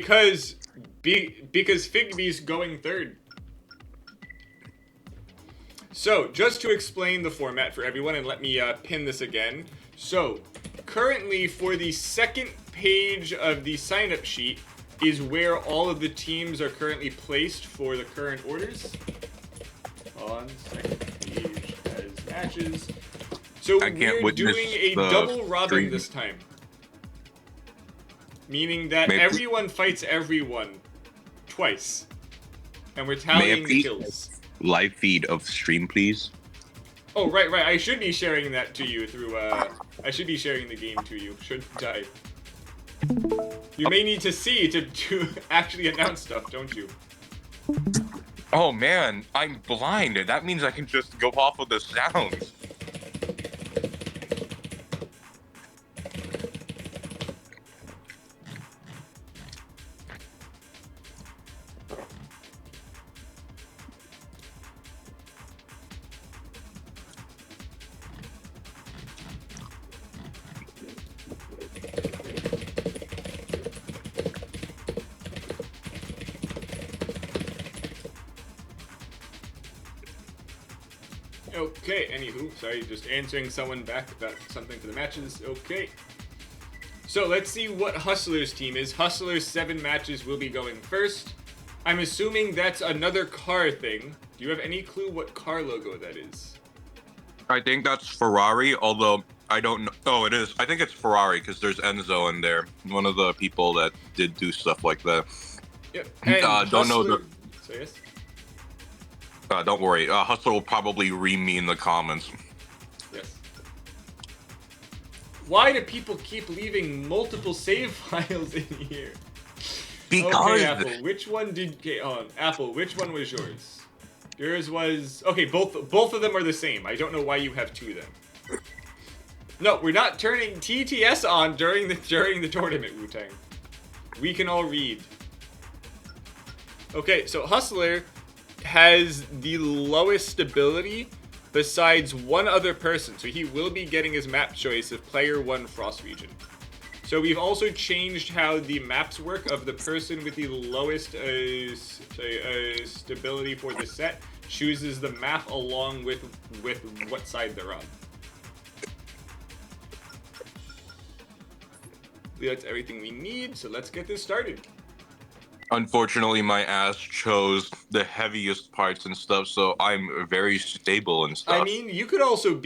Because because Figby's going third. So, just to explain the format for everyone, and let me pin this again. So, currently for the second page of the sign-up sheet is where all of the teams are currently placed for the current orders. On second page as matches. So we're doing a double robin this time. Meaning that everyone fights everyone twice. And we're tallying the kills. Live feed of stream, please. Oh, right. I should be sharing that to you through, I should be sharing the game to you, shouldn't I? You may need to see to actually announce stuff, don't you? Oh man, I'm blind. That means I can just go off of the sounds. Okay, anywho, sorry, just answering someone back about something for the matches. Okay. So let's see what Hustler's team is. Hustler's 7 matches will be going first. I'm assuming that's another car thing. Do you have any clue what car logo that is? I think that's Ferrari, although I don't know. Oh, it is. I think it's Ferrari because there's Enzo in there. One of the people that did do stuff like that. Yep. And don't know the. So yes. Don't worry. Hustler will probably ream me in the comments. Yes. Why do people keep leaving multiple save files in here? Because okay, Apple, which one did? Okay, Apple, which one was yours? Yours was okay. Both of them are the same. I don't know why you have 2 then. No, we're not turning TTS on during the tournament, Wu-Tang. We can all read. Okay, so Hustler has the lowest stability besides one other person, so he will be getting his map choice of Player 1 Frost Region. So we've also changed how the maps work of the person with the lowest stability for the set chooses the map along with what side they're on. That's everything we need, so let's get this started. Unfortunately, my ass chose the heaviest parts and stuff, so I'm very stable and stuff. I mean, you could also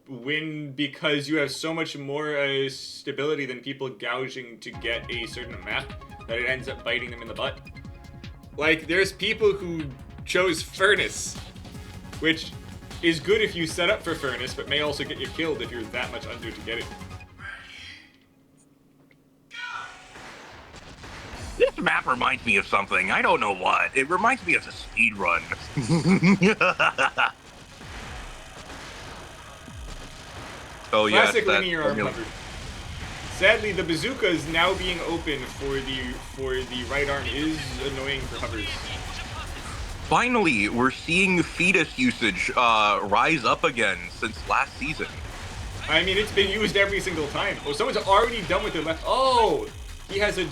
win because you have so much more stability than people gouging to get a certain map that it ends up biting them in the butt. Like, there's people who chose Furnace, which is good if you set up for Furnace, but may also get you killed if you're that much under to get it. This map reminds me of something. I don't know what. It reminds me of a speed run. Oh yeah. Classic linear arm cover. Sadly, the bazooka is now being open for the right arm is annoying for hovers. Finally, we're seeing fetus usage rise up again since last season. I mean, it's been used every single time. Oh, someone's already done with their left. Oh, he has a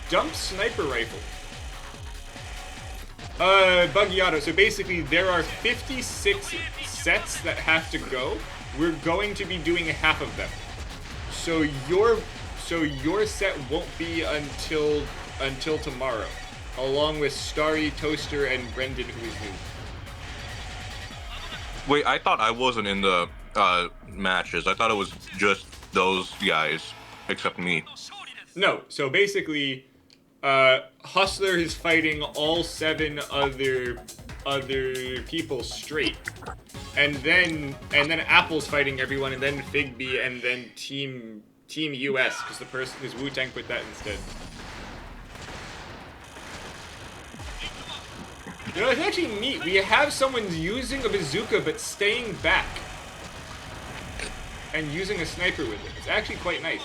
dump sniper rifle. Buggy Auto. So basically, there are 56 sets that have to go. We're going to be doing half of them. So your set won't be until tomorrow, along with Starry, Toaster, and Brendan, who is new. Wait, I thought I wasn't in the matches. I thought it was just those guys, except me. No, so basically, Hustler is fighting all 7 other people straight, and then Apple's fighting everyone, and then Figby, and then Team US because Wu-Tang put that instead. You know, it's actually neat. We have someone using a bazooka but staying back and using a sniper with it. It's actually quite nice.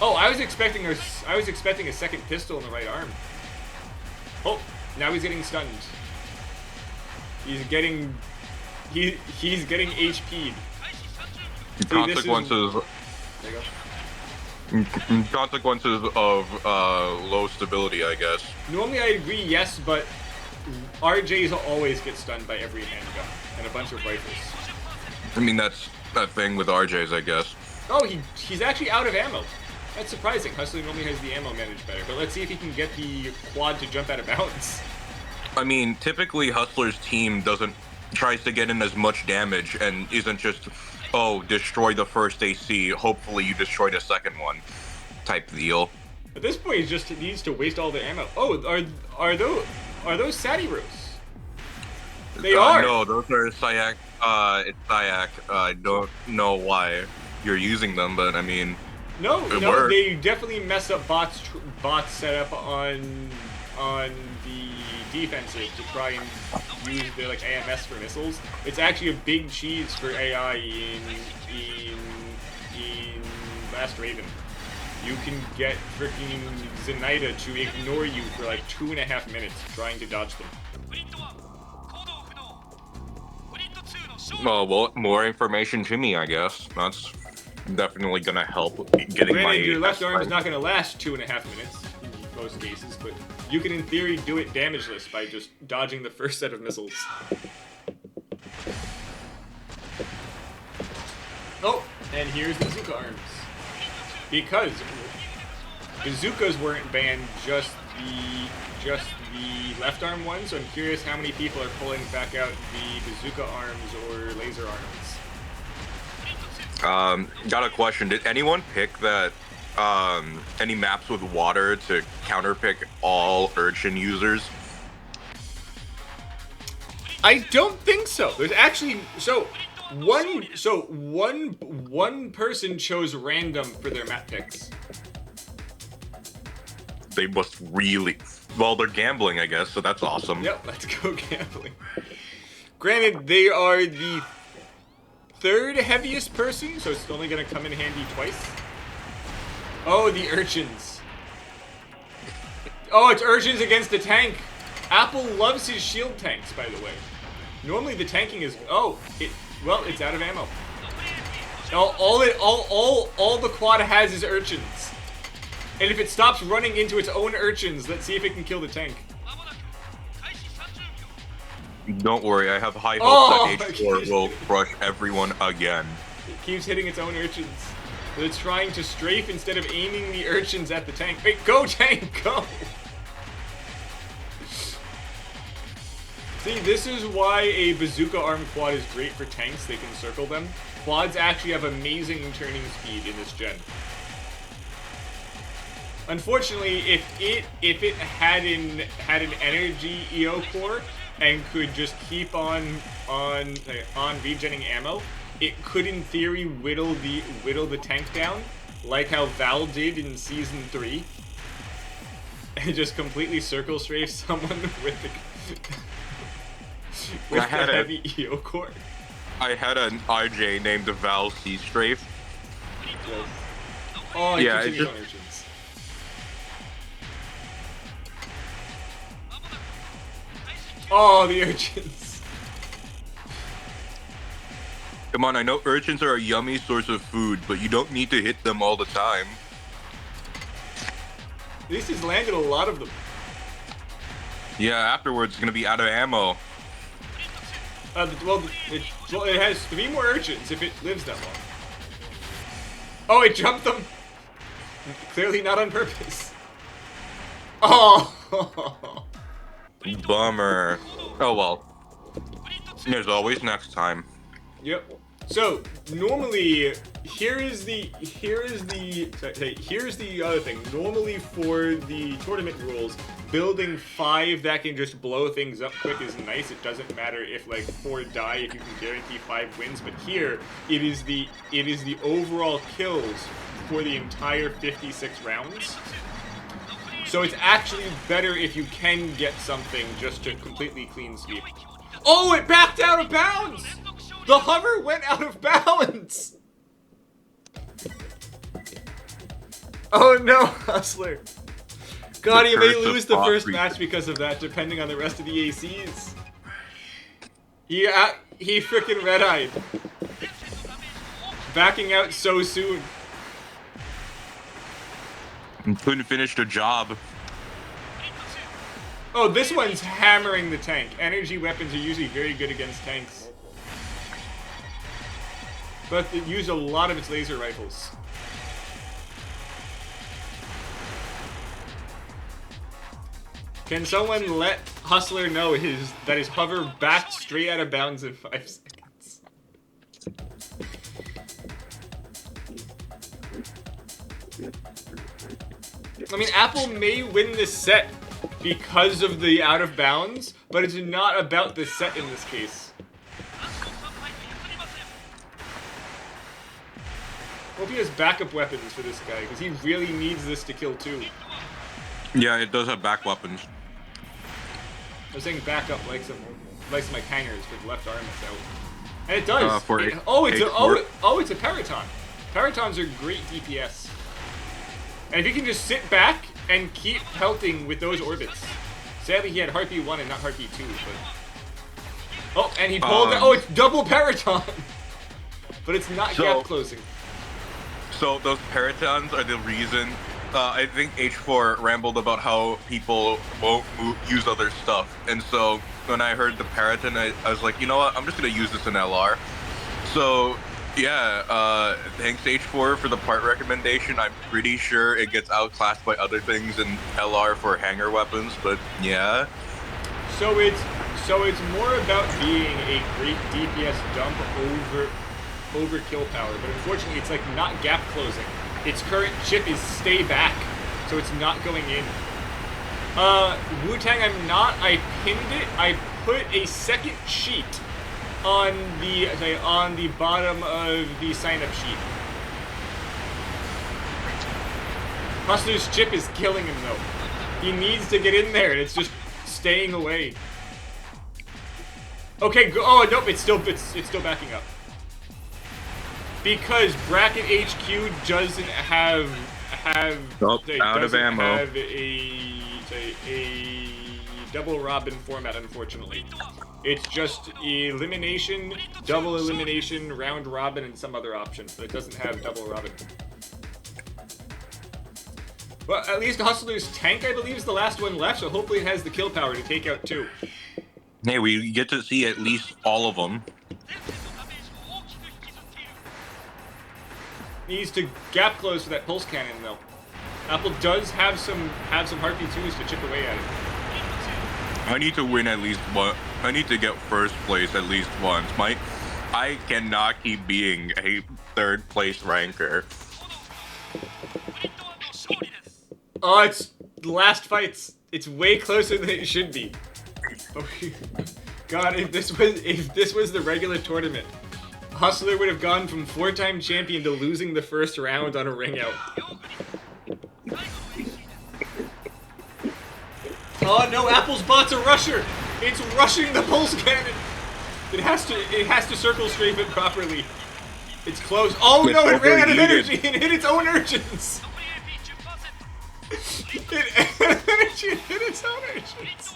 Oh, I was expecting a second pistol in the right arm. Oh, now he's getting stunned. He's getting HP'd. Consequences. There you go. Consequences of low stability, I guess. Normally I agree, yes, but RJs always get stunned by every handgun and a bunch of rifles. I mean, that's a thing with RJs, I guess. Oh, he's actually out of ammo. That's surprising. Hustler normally has the ammo managed better, but let's see if he can get the quad to jump out of bounds. I mean, typically Hustler's team tries to get in as much damage and isn't just, oh, destroy the first AC, hopefully you destroy the second one type deal. At this point, he just needs to waste all the ammo. Oh, are those Satiros? They are. No, those are Syak. It's Syak. I don't know why you're using them, but I mean, No, it worked. they definitely mess up bots set up on the defensive to try and use their like AMS for missiles. It's actually a big cheese for AI in Last Raven. You can get freaking Zenaida to ignore you for like 2.5 minutes trying to dodge them. Well, more information to me, I guess. That's definitely gonna help getting my. Granted, your left arm is not going to last 2.5 minutes in most cases, but you can in theory do it damageless by just dodging the first set of missiles. Oh, and here's the bazooka arms. Because bazookas weren't banned, just the left arm ones, so I'm curious how many people are pulling back out the bazooka arms or laser arms. Got a question. Did anyone pick that? Any maps with water to counterpick all urchin users? I don't think so. There's actually one person chose random for their map picks. They must really. Well, they're gambling, I guess, so that's awesome. Yep, let's go gambling. Granted, they are the third heaviest person, so it's only gonna come in handy twice. Oh, the urchins. Oh, it's urchins against the tank. Apple loves his shield tanks, by the way. Normally the tanking is well, it's out of ammo. All the quad has is urchins. And if it stops running into its own urchins, let's see if it can kill the tank. Don't worry, I have high hopes that H-4 Oh, will crush everyone again. It keeps hitting its own urchins. But it's trying to strafe instead of aiming the urchins at the tank. Wait, go tank, go! See, this is why a bazooka arm quad is great for tanks. They can circle them. Quads actually have amazing turning speed in this gen. Unfortunately, if it had an energy EO core and could just keep on regenning ammo, it could in theory whittle the tank down, like how Val did in season 3, and just completely circle strafe someone with the heavy EO core. I had an RJ named Val C Strafe. Yes. Oh, Yeah, keeps it's hitting just- his own urchins. Oh, the urchins. Come on, I know urchins are a yummy source of food, but you don't need to hit them all the time. At least he's landed a lot of them. Yeah, afterwards it's gonna be out of ammo. Well, it has 3 more urchins if it lives that long. Oh, it jumped them. Clearly not on purpose. Oh. Bummer. Oh well. There's always next time. Yep. So normally, here's the other thing. Normally for the tournament rules, building 5 that can just blow things up quick is nice. It doesn't matter if like 4 die if you can guarantee 5 wins. But here, it is the overall kills for the entire 56 rounds. So it's actually better if you can get something just to completely clean sweep. Oh, it backed out of bounds! The hover went out of bounds! Oh no, Hustler. God, he may curse of lose the first Aubrey. match because of that, depending on the rest of the ACs. He freaking red-eyed. Backing out so soon. Couldn't finish the job. Oh, this one's hammering the tank. Energy weapons are usually very good against tanks. But it used a lot of its laser rifles. Can someone let Hustler know that his hover backed straight out of bounds in 5 seconds? I mean, Apple may win this set because of the out of bounds, but it's not about the set in this case. Hope he has backup weapons for this guy, because he really needs this to kill too. Yeah, it does have back weapons. I was saying backup like some like hangers with left arm that's out. And it does. For it's a Paraton. Paratons are great DPS. And if you can just sit back and keep pelting with those orbits. Sadly, he had Harpy 1 and not Harpy 2, but... Oh, and he pulled it. Oh, it's double Paraton! But it's not gap closing. So those Paratons are the reason... I think H-4 rambled about how people won't use other stuff. And so when I heard the Paraton, I was like, you know what? I'm just going to use this in LR. So... yeah, thanks H4 for the part recommendation. I'm pretty sure it gets outclassed by other things in LR for hanger weapons, but yeah. So it's more about being a great DPS dump over kill power, but unfortunately it's like not gap closing. Its current chip is stay back, so it's not going in. Wu-Tang I'm not. I pinned it. I put a second sheet on the bottom of the sign-up sheet. Hustler's chip is killing him though. He needs to get in there, and it's just staying away. Okay, oh nope, it's still backing up. Because Bracket HQ doesn't have out of ammo. Have a double Robin format, unfortunately. It's just elimination, double elimination, round robin, and some other option, but it doesn't have double robin. Well, at least Hustler's tank, I believe, is the last one left, so hopefully it has the kill power to take out 2. Hey, we get to see at least all of them. Needs to gap close for that pulse cannon, though. Apple does have some Harpy 2s to chip away at it. I need to win at least one. I need to get first place at least once. I cannot keep being a third place ranker. Oh, it's the last fights. It's way closer than it should be. Oh, God, if this was the regular tournament, Hustler would have gone from 4-time champion to losing the first round on a ring out. Oh no, Apple's bot's a rusher! It's rushing the pulse cannon! It has to circle strafe it properly. It's close. Oh no, it ran out of energy and hit its own urchins! It hit its own urchins!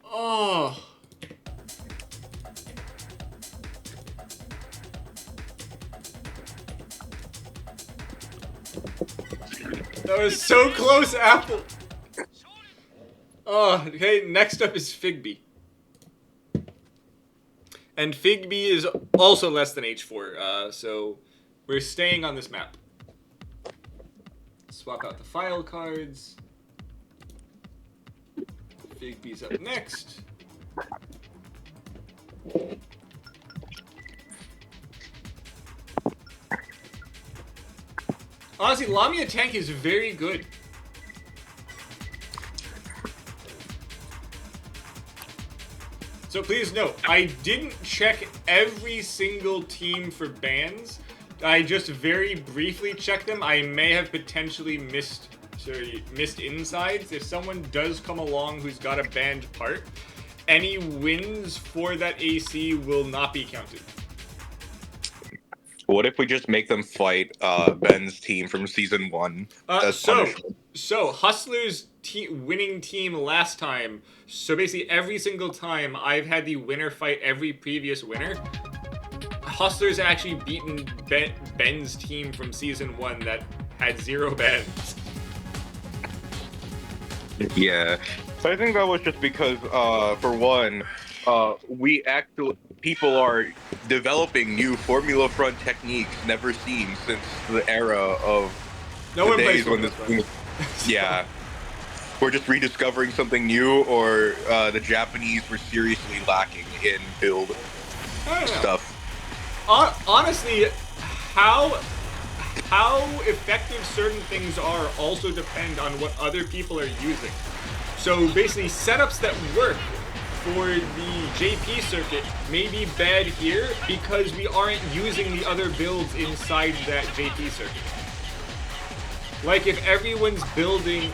Oh. That was so close, Apple! Oh, okay, next up is Figby. And Figby is also less than H4, so we're staying on this map. Swap out the file cards. Figby's up next. Honestly, Lamia tank is very good. So please note, I didn't check every single team for bans. I just very briefly checked them. I may have potentially missed insides. If someone does come along who's got a banned part, any wins for that AC will not be counted. What if we just make them fight Ben's team from season 1 as punishment? So Hustler's winning team last time. So basically every single time I've had the winner fight every previous winner. Hustler's actually beaten Ben's team from season 1 that had 0 bans. Yeah. So I think that was just because, for one, people are developing new Formula Front techniques never seen since the era of No the one plays days when Formula this. Front. Yeah. We're just rediscovering something new, or the Japanese were seriously lacking in build I don't know. stuff. Honestly, how effective certain things are also depend on what other people are using. So basically, setups that work for the JP circuit may be bad here because we aren't using the other builds inside that JP circuit. Like if everyone's building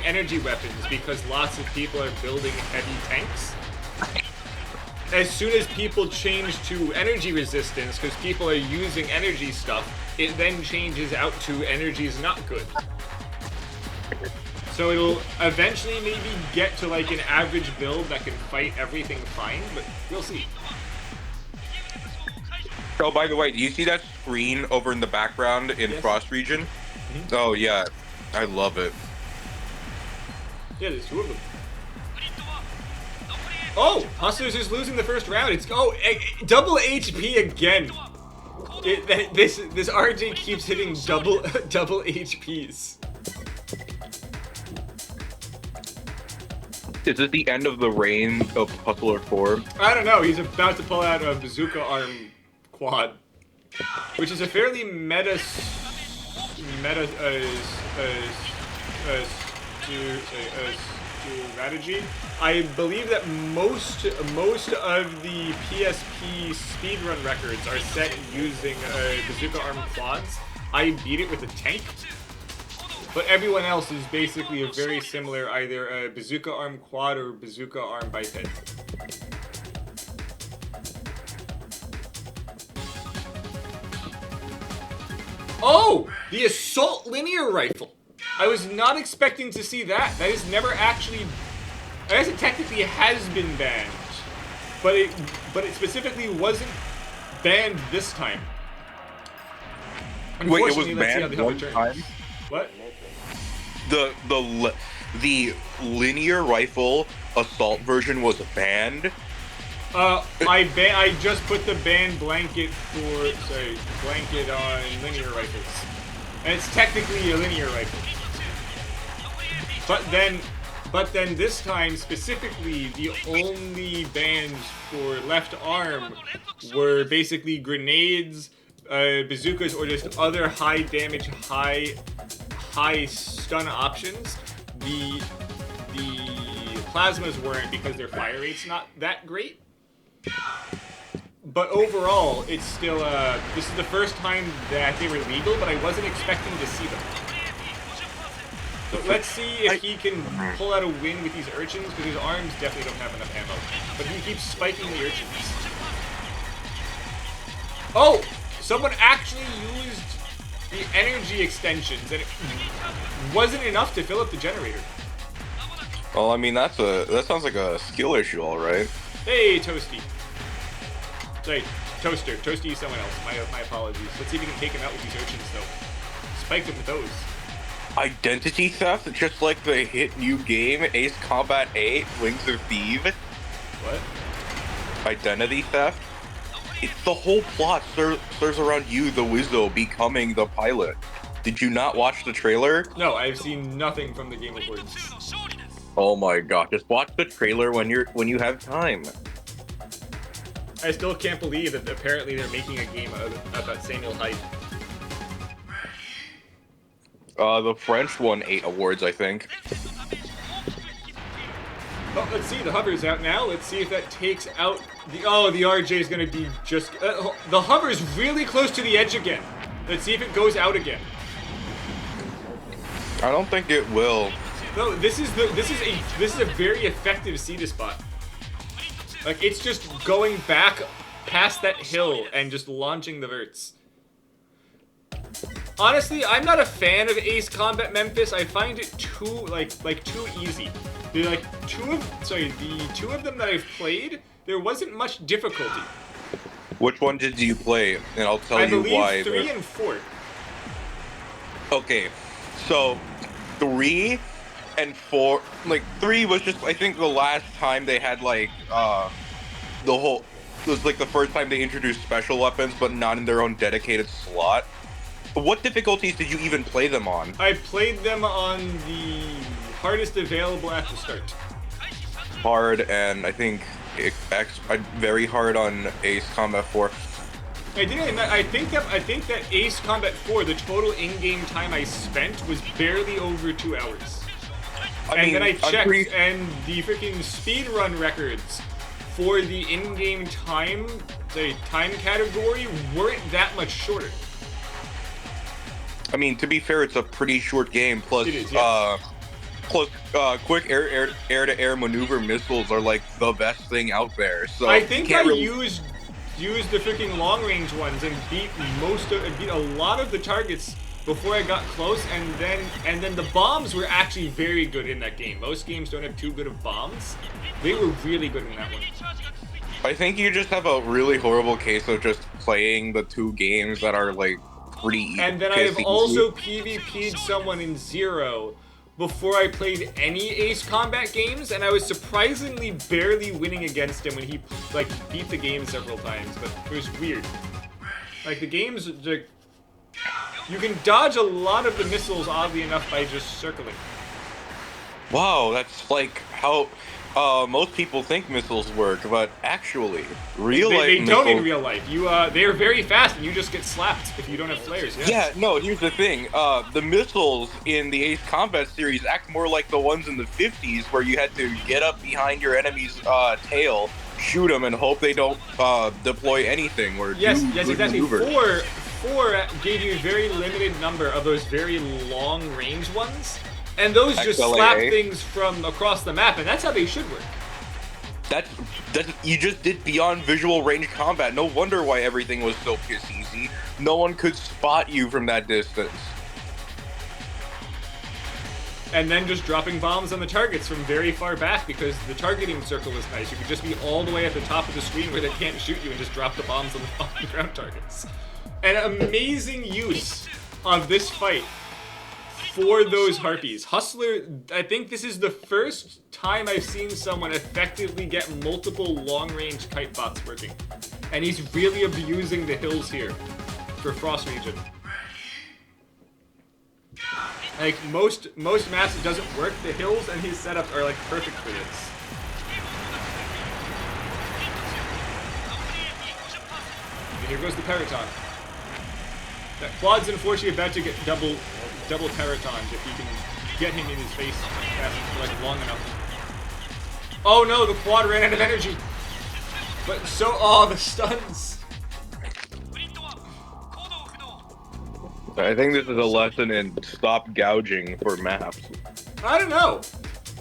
energy weapons because lots of people are building heavy tanks, as soon as people change to energy resistance because people are using energy stuff, it then changes out to energy is not good. So it'll eventually maybe get to like an average build that can fight everything fine, but we'll see. Oh, by the way, do you see that screen over in the background in Yes. Frost region? Mm-hmm. Oh yeah, I love it. Yeah, there's 2 of them. Oh, Hustlers is losing the first round. It's double HP again. This RJ keeps hitting double HPs. Is this the end of the reign of Hustler 4? I don't know. He's about to pull out a bazooka arm quad, which is a fairly meta strategy. I believe that most of the PSP speedrun records are set using bazooka arm quads. I beat it with a tank. But everyone else is basically a very similar, either a bazooka arm quad or bazooka arm biped. Oh! The assault linear rifle! I was not expecting to see that. That is never actually... I guess it technically has been banned. But it specifically wasn't banned this time. Wait, it was Unfortunately, let's see how banned the one returns. time? What? The linear rifle assault version was banned. I just put the ban blanket on linear rifles, and it's technically a linear rifle. But then this time specifically, the only bans for left arm were basically grenades, bazookas, or just other high damage, high stun options. The plasmas weren't because their fire rate's not that great. But overall, it's still this is the first time that they were legal, but I wasn't expecting to see them. So let's see if he can pull out a win with these urchins, because his arms definitely don't have enough ammo. But he keeps spiking the urchins. Oh! Someone actually used the energy extensions, and it wasn't enough to fill up the generator. Well, I mean, that sounds like a skill issue, all right. Hey, Toasty. Sorry, Toaster. Toasty is someone else. My apologies. Let's see if we can take him out with these urchins, though. Spike him with those. Identity theft, just like the hit new game Ace Combat 8: Wings of Thief. What? Identity theft. It's the whole plot serves around you, the Wizzo, becoming the pilot. Did you not watch the trailer? No, I've seen nothing from the Game Awards. Oh my god, just watch the trailer when you have time. I still can't believe that apparently they're making a game about Samuel Hyde. The French won 8 awards, I think. Oh, let's see, the hover's out now. Let's see if that takes out the... Oh, the RJ is going to be just... the hover's really close to the edge again. Let's see if it goes out again. I don't think it will. No, this is a very effective Cedar spot. Like, it's just going back past that hill and just launching the verts. Honestly, I'm not a fan of Ace Combat Memphis. I find it too too easy. The two of them that I've played, there wasn't much difficulty. Which one did you play? And I'll tell you why. I believe 3 and 4. Okay, so 3 and 4, like 3 was just I think the last time they had like the whole it was like the first time they introduced special weapons, but not in their own dedicated slot. What difficulties did you even play them on? I played them on the hardest available at the start. Hard, and I think very hard on Ace Combat 4. I think that Ace Combat 4, the total in-game time I spent was barely over 2 hours. Then I checked, and the freaking speedrun records for the in-game time, the time category, weren't that much shorter. I mean, to be fair, it's a pretty short game. Plus, It is, yes. plus quick air-to-air maneuver missiles are like the best thing out there. So I think I used the freaking long-range ones and beat a lot of the targets before I got close, and then the bombs were actually very good in that game. Most games don't have too good of bombs. They were really good in that one. I think you just have a really horrible case of just playing the 2 games that are like pretty easy. And then I have also PvP'd someone in Zero before I played any Ace Combat games, and I was surprisingly barely winning against him when he like beat the game several times, but it was weird. Like the games, like, you can dodge a lot of the missiles oddly enough by just circling. Wow, that's like how most people think missiles work, but actually, They don't in real life. They are very fast, and you just get slapped if you don't have flares. Yes. Yeah, no, here's the thing. The missiles in the Ace Combat series act more like the ones in the 50s, where you had to get up behind your enemy's tail, shoot them, and hope they don't deploy anything. Or yes, exactly. Four gave you a very limited number of those very long-range ones. And those just slap things from across the map, and that's how they should work. That's you just did beyond visual range combat. No wonder why everything was so piss easy. No one could spot you from that distance. And then just dropping bombs on the targets from very far back because the targeting circle is nice. You could just be all the way at the top of the screen where they can't shoot you and just drop the bombs on the ground targets. An amazing use of this fight for those Harpies. Hustler, I think this is the first time I've seen someone effectively get multiple long-range kite bots working. And he's really abusing the hills here for Frost Region. Like, most maps it doesn't work. The hills and his setup are like perfect for this. And here goes the Periton. That Quad's unfortunately about to get double Teratons if he can get him in his face for like long enough. Oh no, the Quad ran out of energy. But the stuns. I think this is a lesson in stop gouging for maps. I don't know.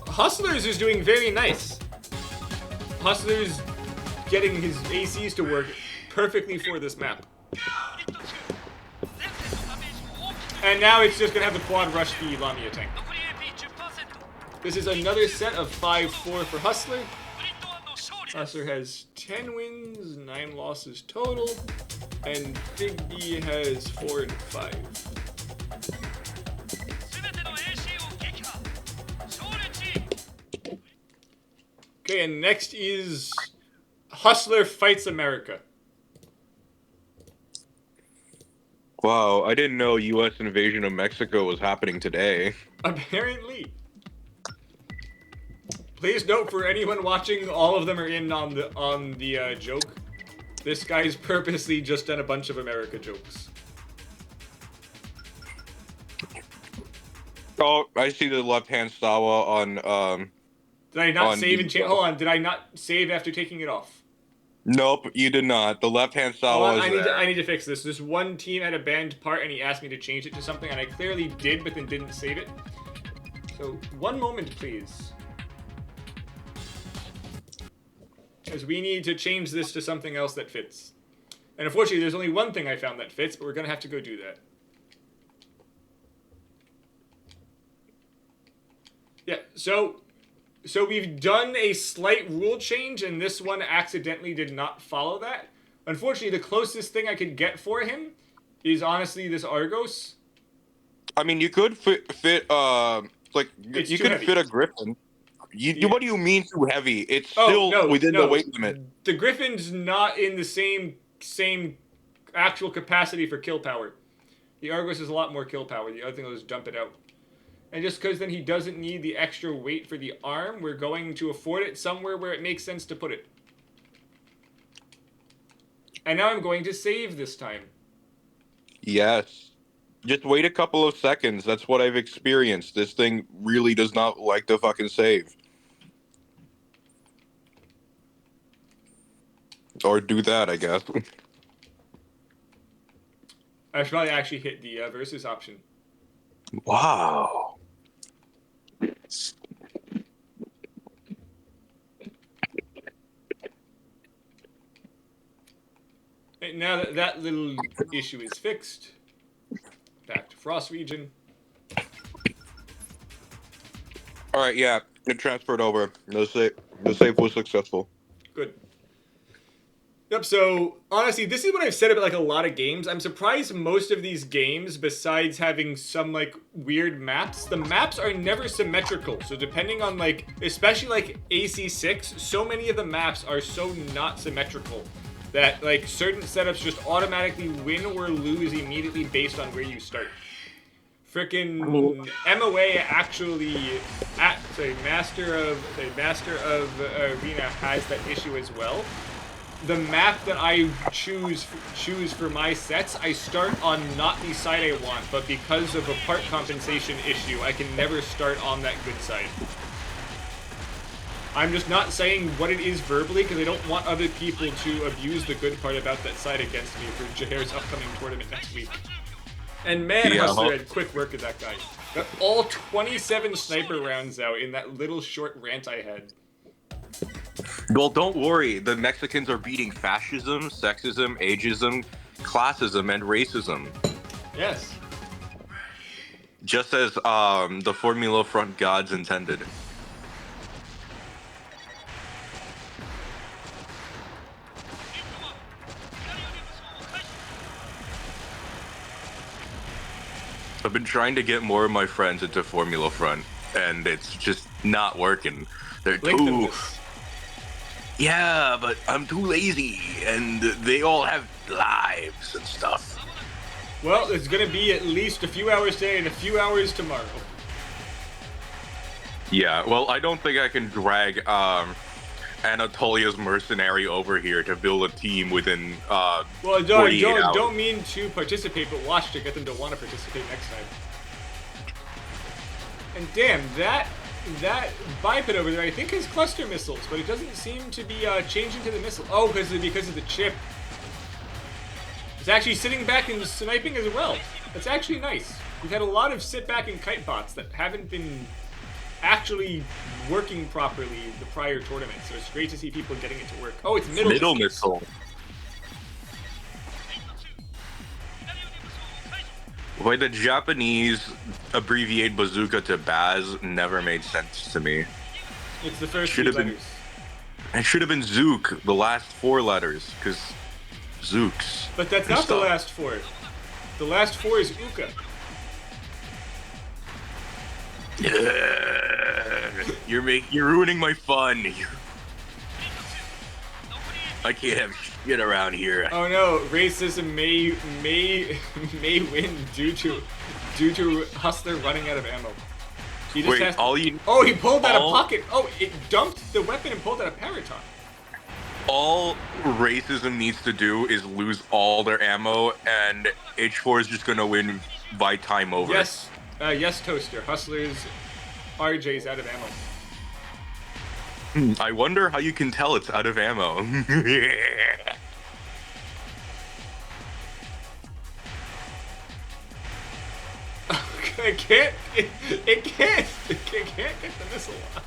Hustlers is doing very nice. Hustlers getting his ACs to work perfectly for this map. And now it's just gonna have the Quad rush the Lamia tank. This is another set of 5-4 for Hustler. Hustler has 10 wins, 9 losses total, and Big B has 4 and 5. Okay, and next is Hustler Fights America. Wow, I didn't know U.S. invasion of Mexico was happening today. Apparently. Please note, for anyone watching, all of them are in on the joke. This guy's purposely just done a bunch of America jokes. Oh, I see the left-hand Sawa on, Did I not save and change? Hold on, did I not save after taking it off? Nope, you did not. The left-hand Sawa is there. I need to fix this. This one team had a banned part, and he asked me to change it to something, and I clearly did, but then didn't save it. So, one moment, please. Because we need to change this to something else that fits. And unfortunately, there's only one thing I found that fits, but we're going to have to go do that. Yeah, so we've done a slight rule change, and this one accidentally did not follow that. Unfortunately, the closest thing I could get for him is honestly this Argos. I mean, you could fit like It's you too could heavy. fit a griffin. Yeah. What do you mean too heavy? It's Oh still no, within the no. weight limit. The Griffin's not in the same actual capacity for kill power. The Argos is a lot more kill power. The other thing will just dump it out. And just because then he doesn't need the extra weight for the arm, we're going to afford it somewhere where it makes sense to put it. And now I'm going to save this time. Yes. Just wait a couple of seconds. That's what I've experienced. This thing really does not like to fucking save. Or do that, I guess. I should probably actually hit the versus option. Wow. And now that that little issue is fixed, back to Frost region. All right, yeah, it transferred over. The save was successful. Good. Yep, so honestly, this is what I've said about like a lot of games. I'm surprised most of these games, besides having some like weird maps, the maps are never symmetrical. So depending on like, especially like AC6, so many of the maps are so not symmetrical that like certain setups just automatically win or lose immediately based on where you start. Frickin' MOA actually, Master of Arena has that issue as well. The map that I choose for my sets, I start on not the side I want, but because of a part compensation issue, I can never start on that good side. I'm just not saying what it is verbally because I don't want other people to abuse the good part about that side against me for Jahair's upcoming tournament next week. And man, Yeah, Hustler had quick work at that guy. Got all 27 sniper rounds out in that little short rant I had. Well, don't worry. The Mexicans are beating fascism, sexism, ageism, classism, and racism. Yes. Just as the Formula Front gods intended. I've been trying to get more of my friends into Formula Front, and it's just not working. They're Link them too... this. Yeah, but I'm too lazy, and they all have lives and stuff. Well, it's gonna be at least a few hours today and a few hours tomorrow. Yeah, well, I don't think I can drag Anatolia's mercenary over here to build a team within Well, 48 hours. don't mean to participate, but watch to get them to want to participate next time. And damn, that biped over there, I think has cluster missiles, but it doesn't seem to be changing to the missile. Oh, because of the chip. It's actually sitting back and sniping as well. That's actually nice. We've had a lot of sit back and kite bots that haven't been actually working properly the prior tournament, so it's great to see people getting it to work. Oh, it's middle missile. Why the Japanese abbreviate bazooka to Baz never made sense to me. It's the first Should few have been- letters. It should have been Zook, the last 4 letters, because Zooks. But that's and not the stuff. last 4. The last 4 is Uka. You're ruining my fun. I can't have shit around here. Oh no, racism may win due to Hustler running out of ammo. He just Wait, has to- all you Oh, he pulled out a all- pocket. Oh, it dumped the weapon and pulled out a Paraton. all racism needs to do is lose all their ammo, and H-4 is just gonna win by time over. Yes, yes, Toaster. Hustler's RJ's out of ammo. I wonder how you can tell it's out of ammo. It can't get the missile lock.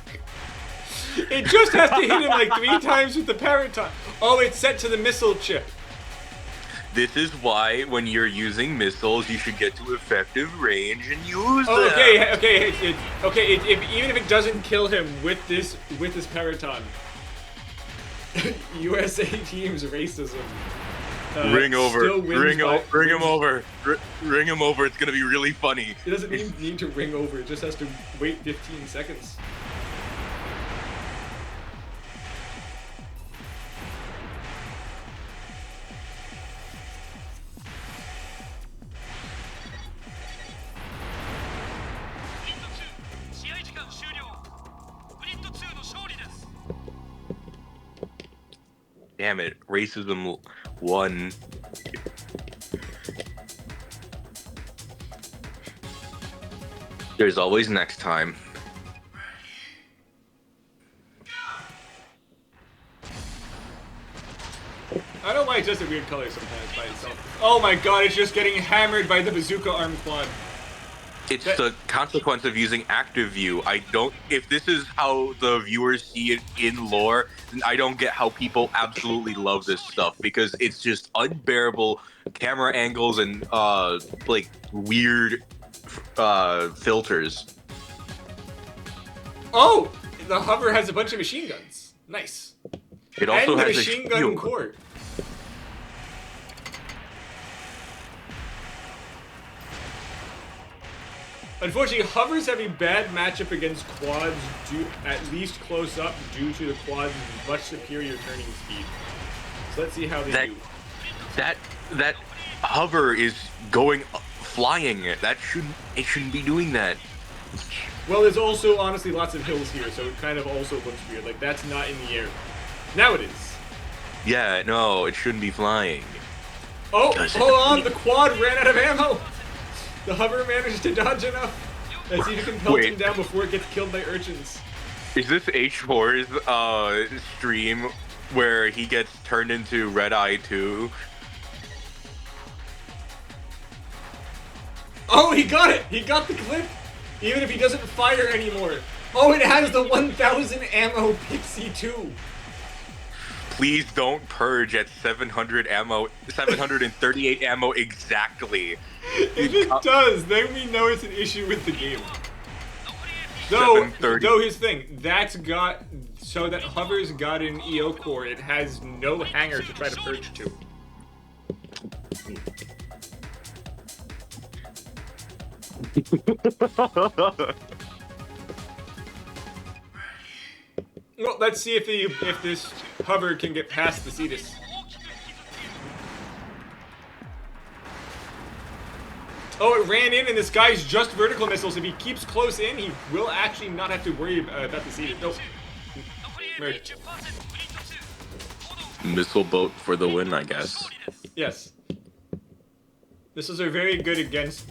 It just has to hit him like 3 times with the Paraton. Oh, it's set to the missile chip. This is why, when you're using missiles, you should get to effective range and use Oh, them. okay. Even if it doesn't kill him with this Paraton, USA team's racism. Ring over. Still wins by- Ring him over. Ring him over. It's gonna be really funny. It doesn't need to ring over. It just has to wait 15 seconds. Damn it, racism won. There's always next time. I don't know why it's just a weird color sometimes by itself. Oh my god, it's just getting hammered by the bazooka arm quad. It's the consequence of using active view. I don't. If this is how the viewers see it in lore, then I don't get how people absolutely love this stuff because it's just unbearable camera angles and like weird filters. Oh, the hover has a bunch of machine guns. Nice. It also and has the a machine gun shield. core. Unfortunately, hovers have a bad matchup against quads, at least close up, due to the quad's much superior turning speed. So let's see how they do. That hover is going flying. It shouldn't be doing that. Well, there's also honestly lots of hills here, so it kind of also looks weird. Like that's not in the air. Now it is. Yeah, no, it shouldn't be flying. Oh, hold on! The quad ran out of ammo. The hover managed to dodge enough. Let's see if it can pelt him down before it gets killed by urchins. Is this H-4's stream where he gets turned into Red Eye 2? Oh, he got it! He got the clip! Even if he doesn't fire anymore. Oh, it has the 1000 ammo Pixie 2. Please don't purge at 700 ammo, 738 ammo exactly. If it does, then we know it's an issue with the game. Though here's the thing, so that hover's got an EO core, it has no hanger to try to purge to. Well, let's see if this hover can get past the Cetus. Oh, it ran in, and this guy's just vertical missiles. If he keeps close in, he will actually not have to worry about the Cetus. Nope. Merged. Missile boat for the win, I guess. Yes. Missiles are very good against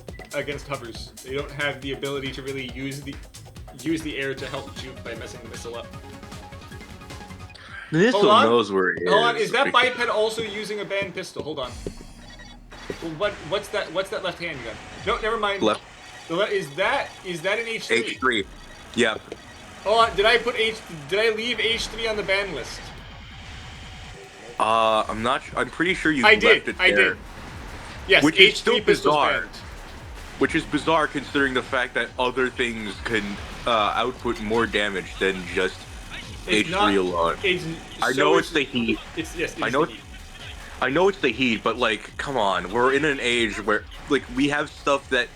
hovers. They don't have the ability to really use the air to help juke by messing the missile up. Missile knows where it is. Hold on, is that biped also using a banned pistol? Hold on. Well, what's that left hand gun? No, never mind. Left. Is that an H3? H3. Yep. Hold on, did I leave H3 on the ban list? I'm pretty sure you left it there. I did. Yes, which is still H3 pistol's bizarre. banned. Which is bizarre considering the fact that other things can output more damage than just H3 alone. I know it's the heat. I know it's the heat, but like, come on, we're in an age where like we have stuff that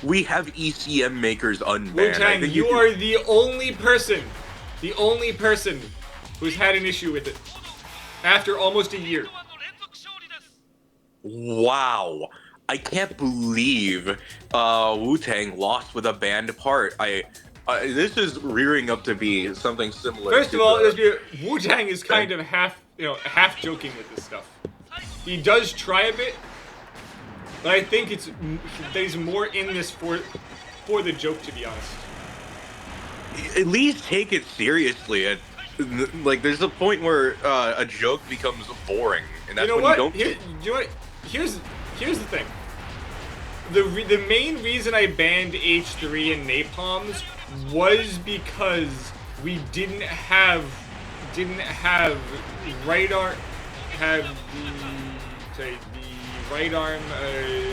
we have ECM makers unbanned. Wu-Tang, you are the only person who's had an issue with it after almost a year. Wow. I can't believe Wu-Tang lost with a banned part. This is rearing up to be something similar. First of all, Wu-Tang is kind of half joking with this stuff. He does try a bit, but I think there's more in this for the joke, to be honest. At least take it seriously. Like, there's a point where a joke becomes boring, and that's when you don't. Here's the thing. The main reason I banned H3 and napalms was because we didn't have right arm the right arm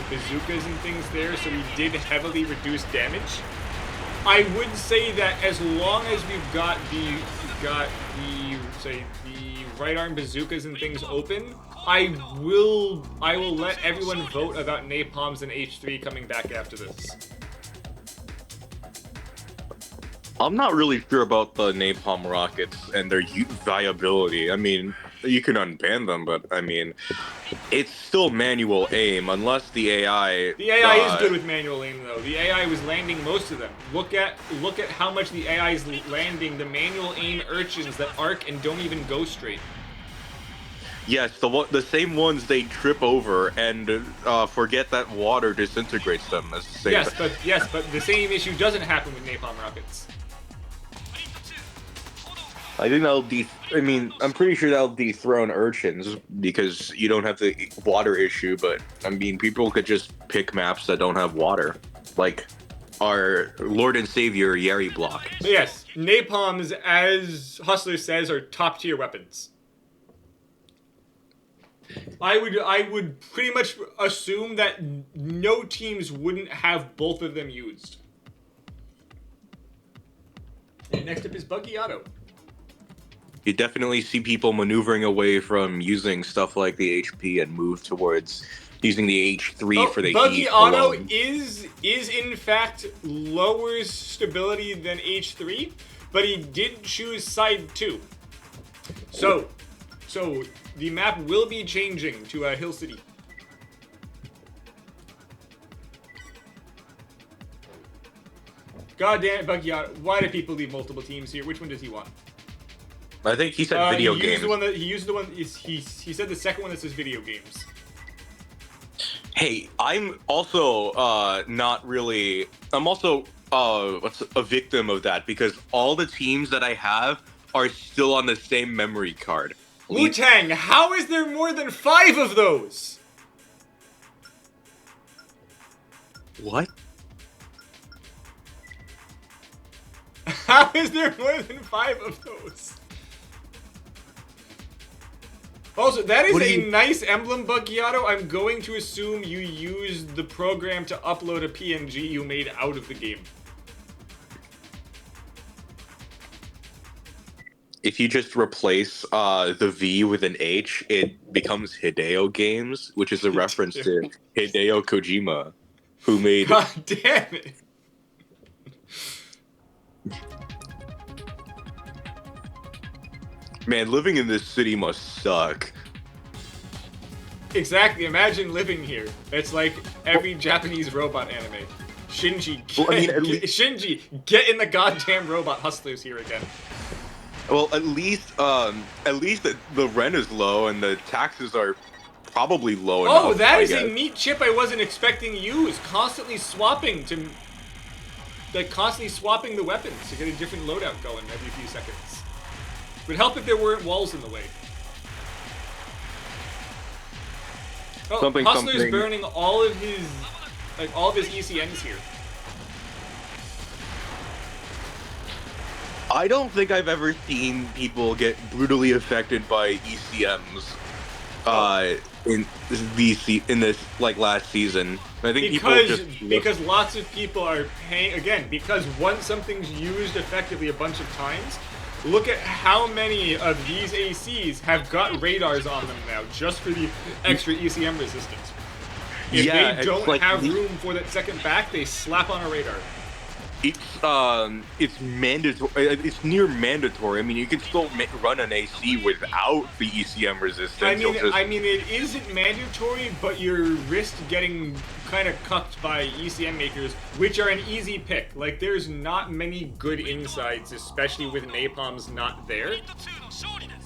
bazookas and things there, so we did heavily reduce damage. I would say that as long as we've got the got the right arm bazookas and things open, I will let everyone vote about napalms and H3 coming back after this. I'm not really sure about the napalm rockets and their viability. I mean, you can unban them, but I mean, it's still manual aim unless the AI. The AI is good with manual aim though. The AI was landing most of them. Look at how much the AI is landing the manual aim urchins that arc and don't even go straight. Yes, the same ones they trip over and forget that water disintegrates them. As the same Yes, but the same issue doesn't happen with napalm rockets. I think I'm pretty sure that'll dethrone urchins because you don't have the water issue. But I mean, people could just pick maps that don't have water, like our Lord and Savior Yeri block. But yes, napalms, as Hustler says, are top tier weapons. I would pretty much assume that no teams wouldn't have both of them used. And next up is Buggy Auto. You definitely see people maneuvering away from using stuff like the HP and move towards using the H3 for the Buggy heat Auto alone. is in fact lower stability than H3, but he did choose side 2. So the map will be changing to Hill City. God damn it, Buggy Auto. Why do people leave multiple teams here? Which one does he want? I think he said video games. He said the second one that says video games. Hey, I'm also not really. I'm also a victim of that because all the teams that I have are still on the same memory card. Wu-Tang, how is there more than 5 of those? What? How is there more than 5 of those? Also, that is a nice emblem, Buggy Auto. I'm going to assume you used the program to upload a PNG you made out of the game. If you just replace the V with an H, it becomes Hideo Games, which is a reference to Hideo Kojima, who made... God damn it! Man, living in this city must suck. Exactly, imagine living here. It's like every Japanese robot anime. Shinji, Shinji, get in the goddamn robot. Hustlers here again. Well, at least the rent is low and the taxes are probably low enough. Oh, that is a neat chip I wasn't expecting used. Constantly swapping the weapons to get a different loadout going every few seconds. Would help if there weren't walls in the way. Oh, Hustler's burning all of his ECNs here. I don't think I've ever seen people get brutally affected by ECMs in this like last season. I think because lots of people are paying again because once something's used effectively a bunch of times. Look at how many of these ACs have got radars on them now, just for the extra ECM resistance. If they don't have room for that second back, they slap on a radar. It's mandatory. It's near mandatory. I mean, you can still run an AC without the ECM resistance. I mean, it isn't mandatory, but you risk getting kind of cucked by ECM makers, which are an easy pick. Like, there's not many good insides, especially with napalms not there.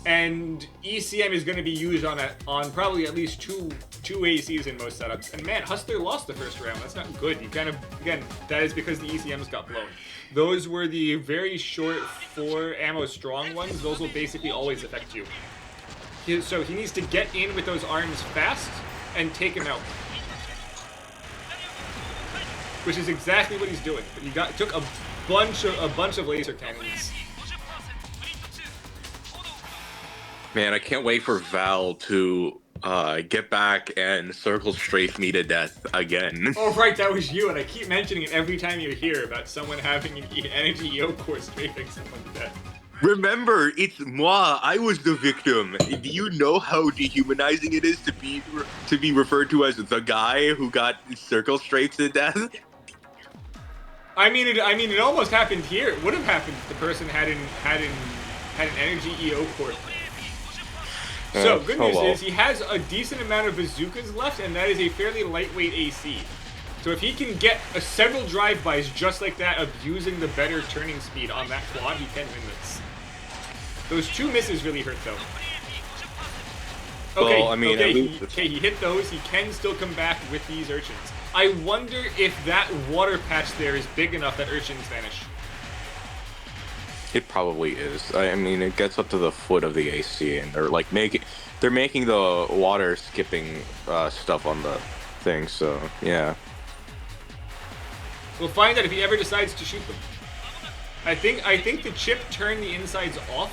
And ECM is going to be used on probably at least two ACs in most setups. And man, Hustler lost the first round. That's not good. You kind of, again, that is because the ECMs got blown. Those were the very short 4 ammo strong ones. Those will basically always affect you. So he needs to get in with those arms fast and take him out. Which is exactly what he's doing. But he took a bunch of laser cannons. Man, I can't wait for Val to get back and circle strafe me to death again. Oh right, that was you, and I keep mentioning it every time you're here about someone having an energy yoke core strafing someone to death. Remember, it's moi. I was the victim. Do you know how dehumanizing it is to be referred to as the guy who got circle straight to death? I mean, it almost happened here. It would have happened if the person had an energy EO core. So, good news is he has a decent amount of bazookas left, and that is a fairly lightweight AC. So if he can get several drive-bys just like that, abusing the better turning speed on that quad, he can win this. Those 2 misses really hurt, though. Okay, well, I mean, he hit those. He can still come back with these urchins. I wonder if that water patch there is big enough that urchins vanish. It probably is. I mean, it gets up to the foot of the AC, and they're like making the water skipping stuff on the thing. So yeah, we'll find out if he ever decides to shoot them. I think the chip turned the insides off.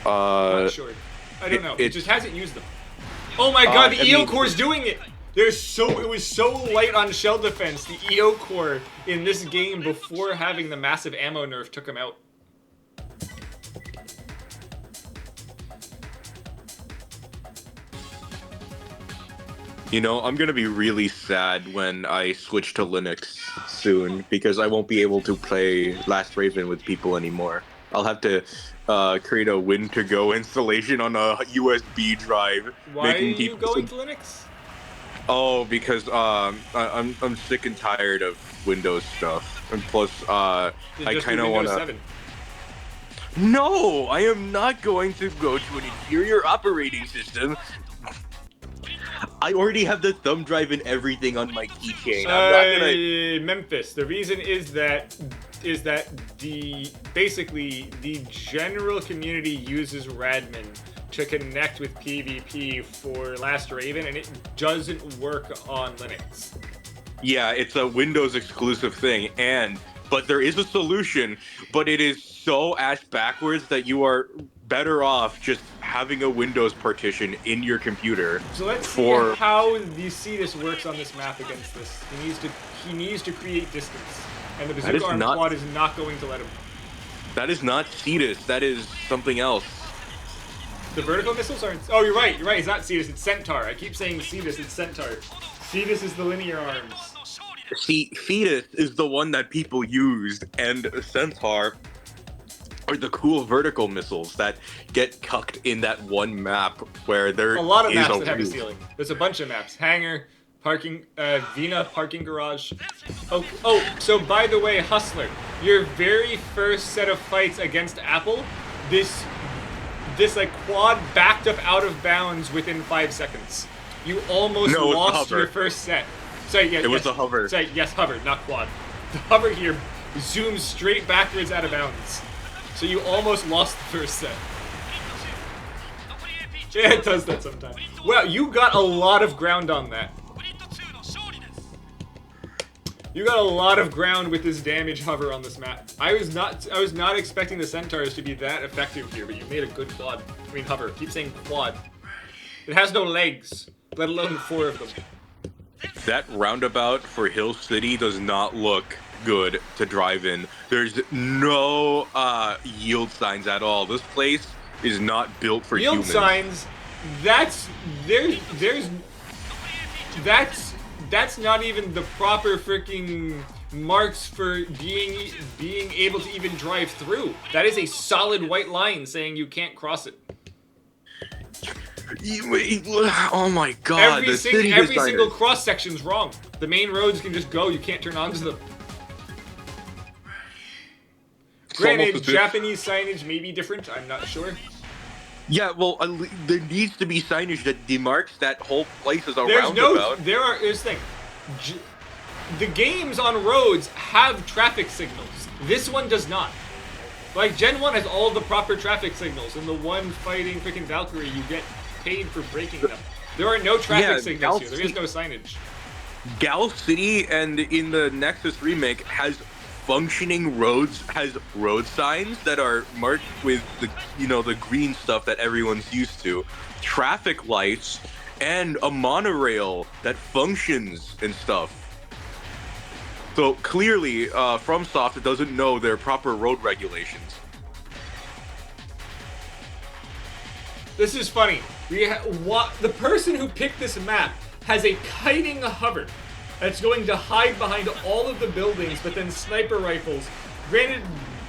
Not sure. I don't know. It just hasn't used them. Oh my god, the EO core's doing it! It was so light on shell defense, the EO core in this game before having the massive ammo nerf took him out. you know, I'm gonna be really sad when I switch to Linux soon because I won't be able to play Last Raven with people anymore. I'll have to create a Win2Go installation on a USB drive. Why are you going to Linux? Oh, because I'm sick and tired of Windows stuff, and plus I kind of want to. No, I am not going to go to an inferior operating system. I already have the thumb drive and everything on my keychain. I'm not gonna. Memphis. The reason is that basically the general community uses Radman to connect with PvP for Last Raven, and it doesn't work on Linux. Yeah, it's a Windows exclusive thing, but there is a solution, but it is so ass backwards that you are better off just having a Windows partition in your computer. So let's see how the Cetus works on this map against this. He needs to create distance, and the bazooka arm quad is not going to let him. That is not Cetus. That is something else. The vertical missiles aren't. Oh, you're right. You're right. It's not Cetus. It's Centaur. I keep saying Cetus. It's Centaur. Cetus is the linear arms. See, Cetus is the one that people used, and Centaur are the cool vertical missiles that get cucked in that one map where there is a lot of maps that have a ceiling. There's a bunch of maps. Hangar, parking, Vina, parking garage. Oh, so by the way, Hustler, your very first set of fights against Apple, this like quad backed up out of bounds within 5 seconds. You almost lost your first set. Sorry, yeah, it was the hover. Sorry, yes, hover, not quad. The hover here zooms straight backwards out of bounds. So you almost lost the first set. Yeah, it does that sometimes. Well, you got a lot of ground on that. You got a lot of ground with this damage hover on this map. I was not expecting the Centaurs to be that effective here, but you made a good quad. I mean hover. Keep saying quad. It has no legs, let alone 4 of them. That roundabout for Hill City does not look good to drive in. There's no yield signs at all. This place is not built for yield humans. Signs. That's not even the proper freaking marks for being able to even drive through. That is a solid white line saying you can't cross it. Oh my god! Every single cross section's wrong. The main roads can just go. You can't turn onto them. Granted, Japanese signage may be different. I'm not sure. Yeah, well, there needs to be signage that demarks that whole place as a roundabout. Here's the thing. The games on roads have traffic signals. This one does not. Like, Gen 1 has all the proper traffic signals, and the one fighting freaking Valkyrie, you get paid for breaking them. There are no traffic signals here. There is no signage. Gal City and in the Nexus remake has functioning roads, has road signs that are marked with the green stuff that everyone's used to, traffic lights, and a monorail that functions and stuff. So clearly, FromSoft doesn't know their proper road regulations. This is funny. The person who picked this map has a kiting hover that's going to hide behind all of the buildings, but then sniper rifles. Granted,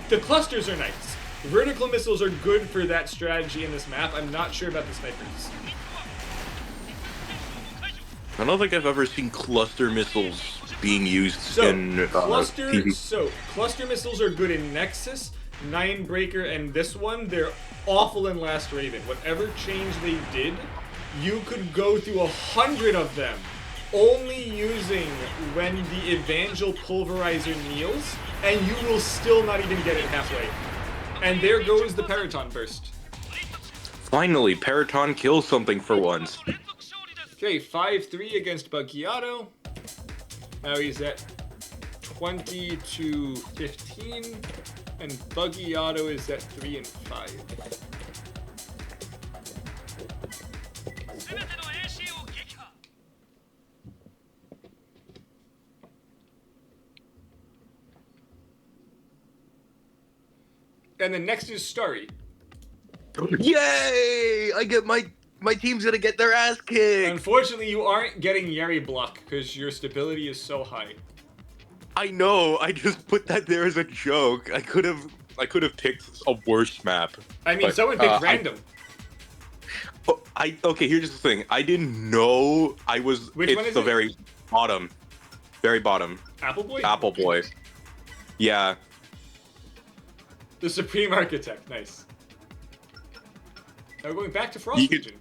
the clusters are nice. Vertical missiles are good for that strategy in this map. I'm not sure about the snipers. I don't think I've ever seen cluster missiles being used in TV. Cluster missiles are good in Nexus, Ninebreaker, and this one. They're awful in Last Raven. Whatever change they did, you could go through 100 of them, only using when the Evangel Pulverizer kneels, and you will still not even get it halfway. And there goes the Periton Burst. Finally, Periton kills something for once. Okay, 5-3 against Buggiato. Now he's at 20-15, and Buggiato is at 3-5. And then next is Starry. Yay! I get my team's gonna get their ass kicked. Unfortunately, you aren't getting Yeri block because your stability is so high. I know. I just put that there as a joke. I could have picked a worse map. I mean, someone picked random. Okay. Here's the thing. I didn't know I was. Which one is the it? very bottom. Very bottom. Apple Boy. Apple Boy. Yeah. The Supreme Architect. Nice. Now we're going back to Frost Legion.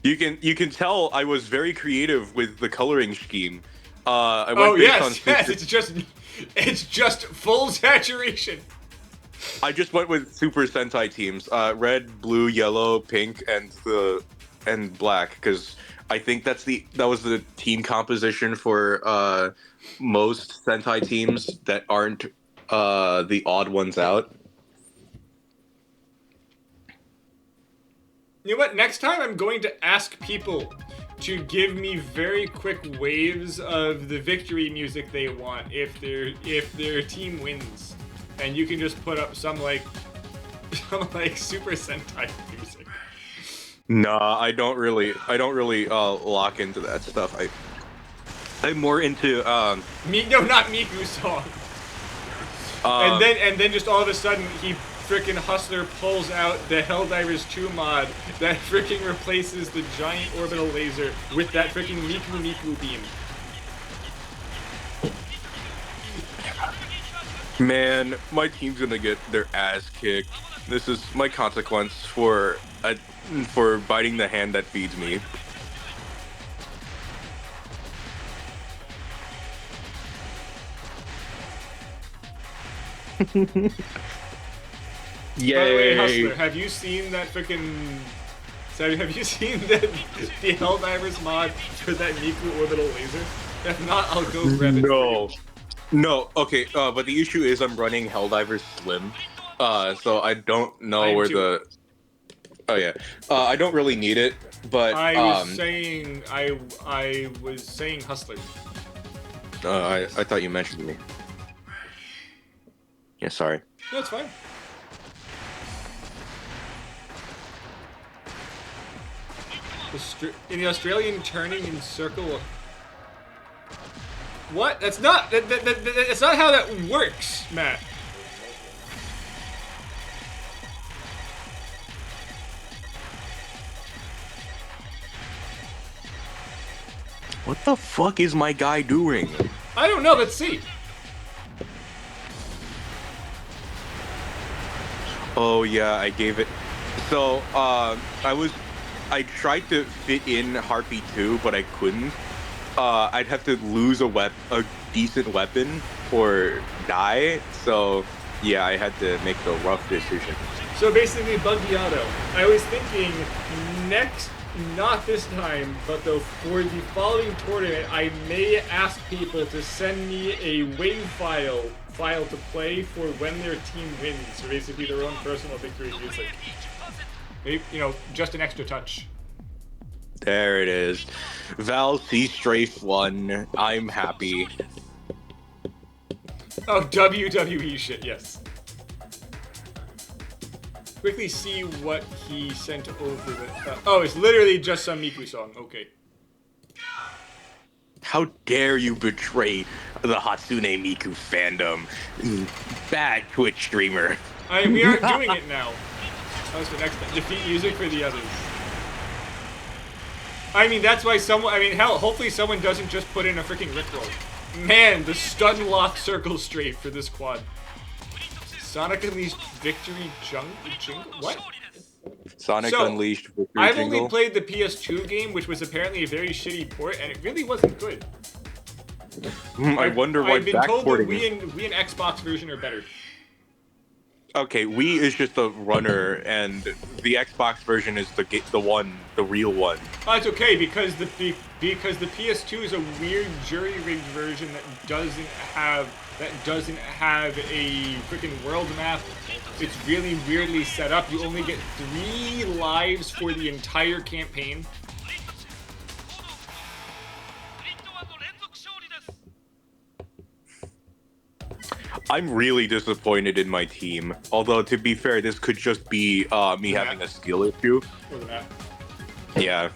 You can tell I was very creative with the coloring scheme. I went based on it's just full saturation. I just went with Super Sentai teams: red, blue, yellow, pink, and black. Because I think that was the team composition for most Sentai teams that aren't the odd ones out. You know what? Next time I'm going to ask people to give me very quick waves of the victory music they want if their team wins, and you can just put up some like Super Sentai music. Nah, I don't really lock into that stuff. I'm more into not Miku's song. And then just all of a sudden he frickin' Hustler pulls out the Helldivers 2 mod that frickin' replaces the giant orbital laser with that frickin' Miku beam. Man, my team's gonna get their ass kicked. This is my consequence for biting the hand that feeds me. Yay! By the way, Hustler, have you seen that frickin'... Have you seen the Helldivers mod for that Miku orbital laser? If not, I'll go grab it. No. Okay. But the issue is I'm running Helldivers Slim, so I don't know where the. Oh yeah. I don't really need it, but I was saying Hustler. I thought you mentioned me. Yeah. Sorry. No, it's fine. In the Australian turning in circle. What? That's not how that works, Matt. What the fuck is my guy doing? I don't know. Let's see. Oh yeah, I gave it. So I tried to fit in Harpy 2, but I couldn't. I'd have to lose a decent weapon or die. So yeah, I had to make the rough decision. So basically, Buggiato. I was thinking next, not this time, but for the following tournament, I may ask people to send me a wave file to play for when their team wins. So basically, their own personal victory music. Maybe, just an extra touch. There it is. Val C Strafe won. I'm happy. Oh, WWE shit, yes. quickly see what he sent over. Oh, it's literally just some Miku song. Okay. How dare you betray the Hatsune Miku fandom? Bad Twitch streamer. We aren't doing it now. That was the next time. Defeat music for the others. I mean, that's why someone. I mean, hell, hopefully someone doesn't just put in a freaking Rickroll. Man, the stun lock circle strafe for this quad. Sonic Unleashed Victory Jingle? What? Sonic Unleashed Victory I've Jingle? only played the PS2 game, which was apparently a very shitty port, and it really wasn't good. I wonder why I've been told the backporting Wii and Xbox version are better. Okay, Wii is just a runner, and the Xbox version is the real one. Oh, it's okay because the PS2 is a weird jury-rigged version that doesn't have a freaking world map. It's really weirdly set up. You only get 3 lives for the entire campaign. I'm really disappointed in my team. Although, to be fair, this could just be me having a skill issue. Or the map. Yeah.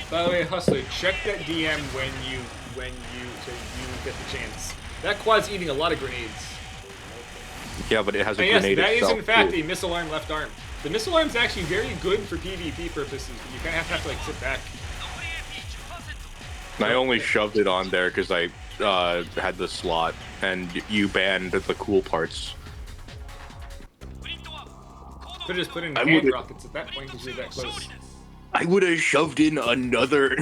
By the way, Hustler, check that DM when you get the chance. That quad's eating a lot of grenades. Yeah, but it has a And yes, grenade that is itself, in fact too. a missile arm left arm. The missile arm's actually very good for PvP purposes, but you kind of have to like sit back. I only shoved it on there because I had the slot, and you banned the cool parts. Could have just put in I hand would've- rockets at that point because you're that close. I would have shoved in another.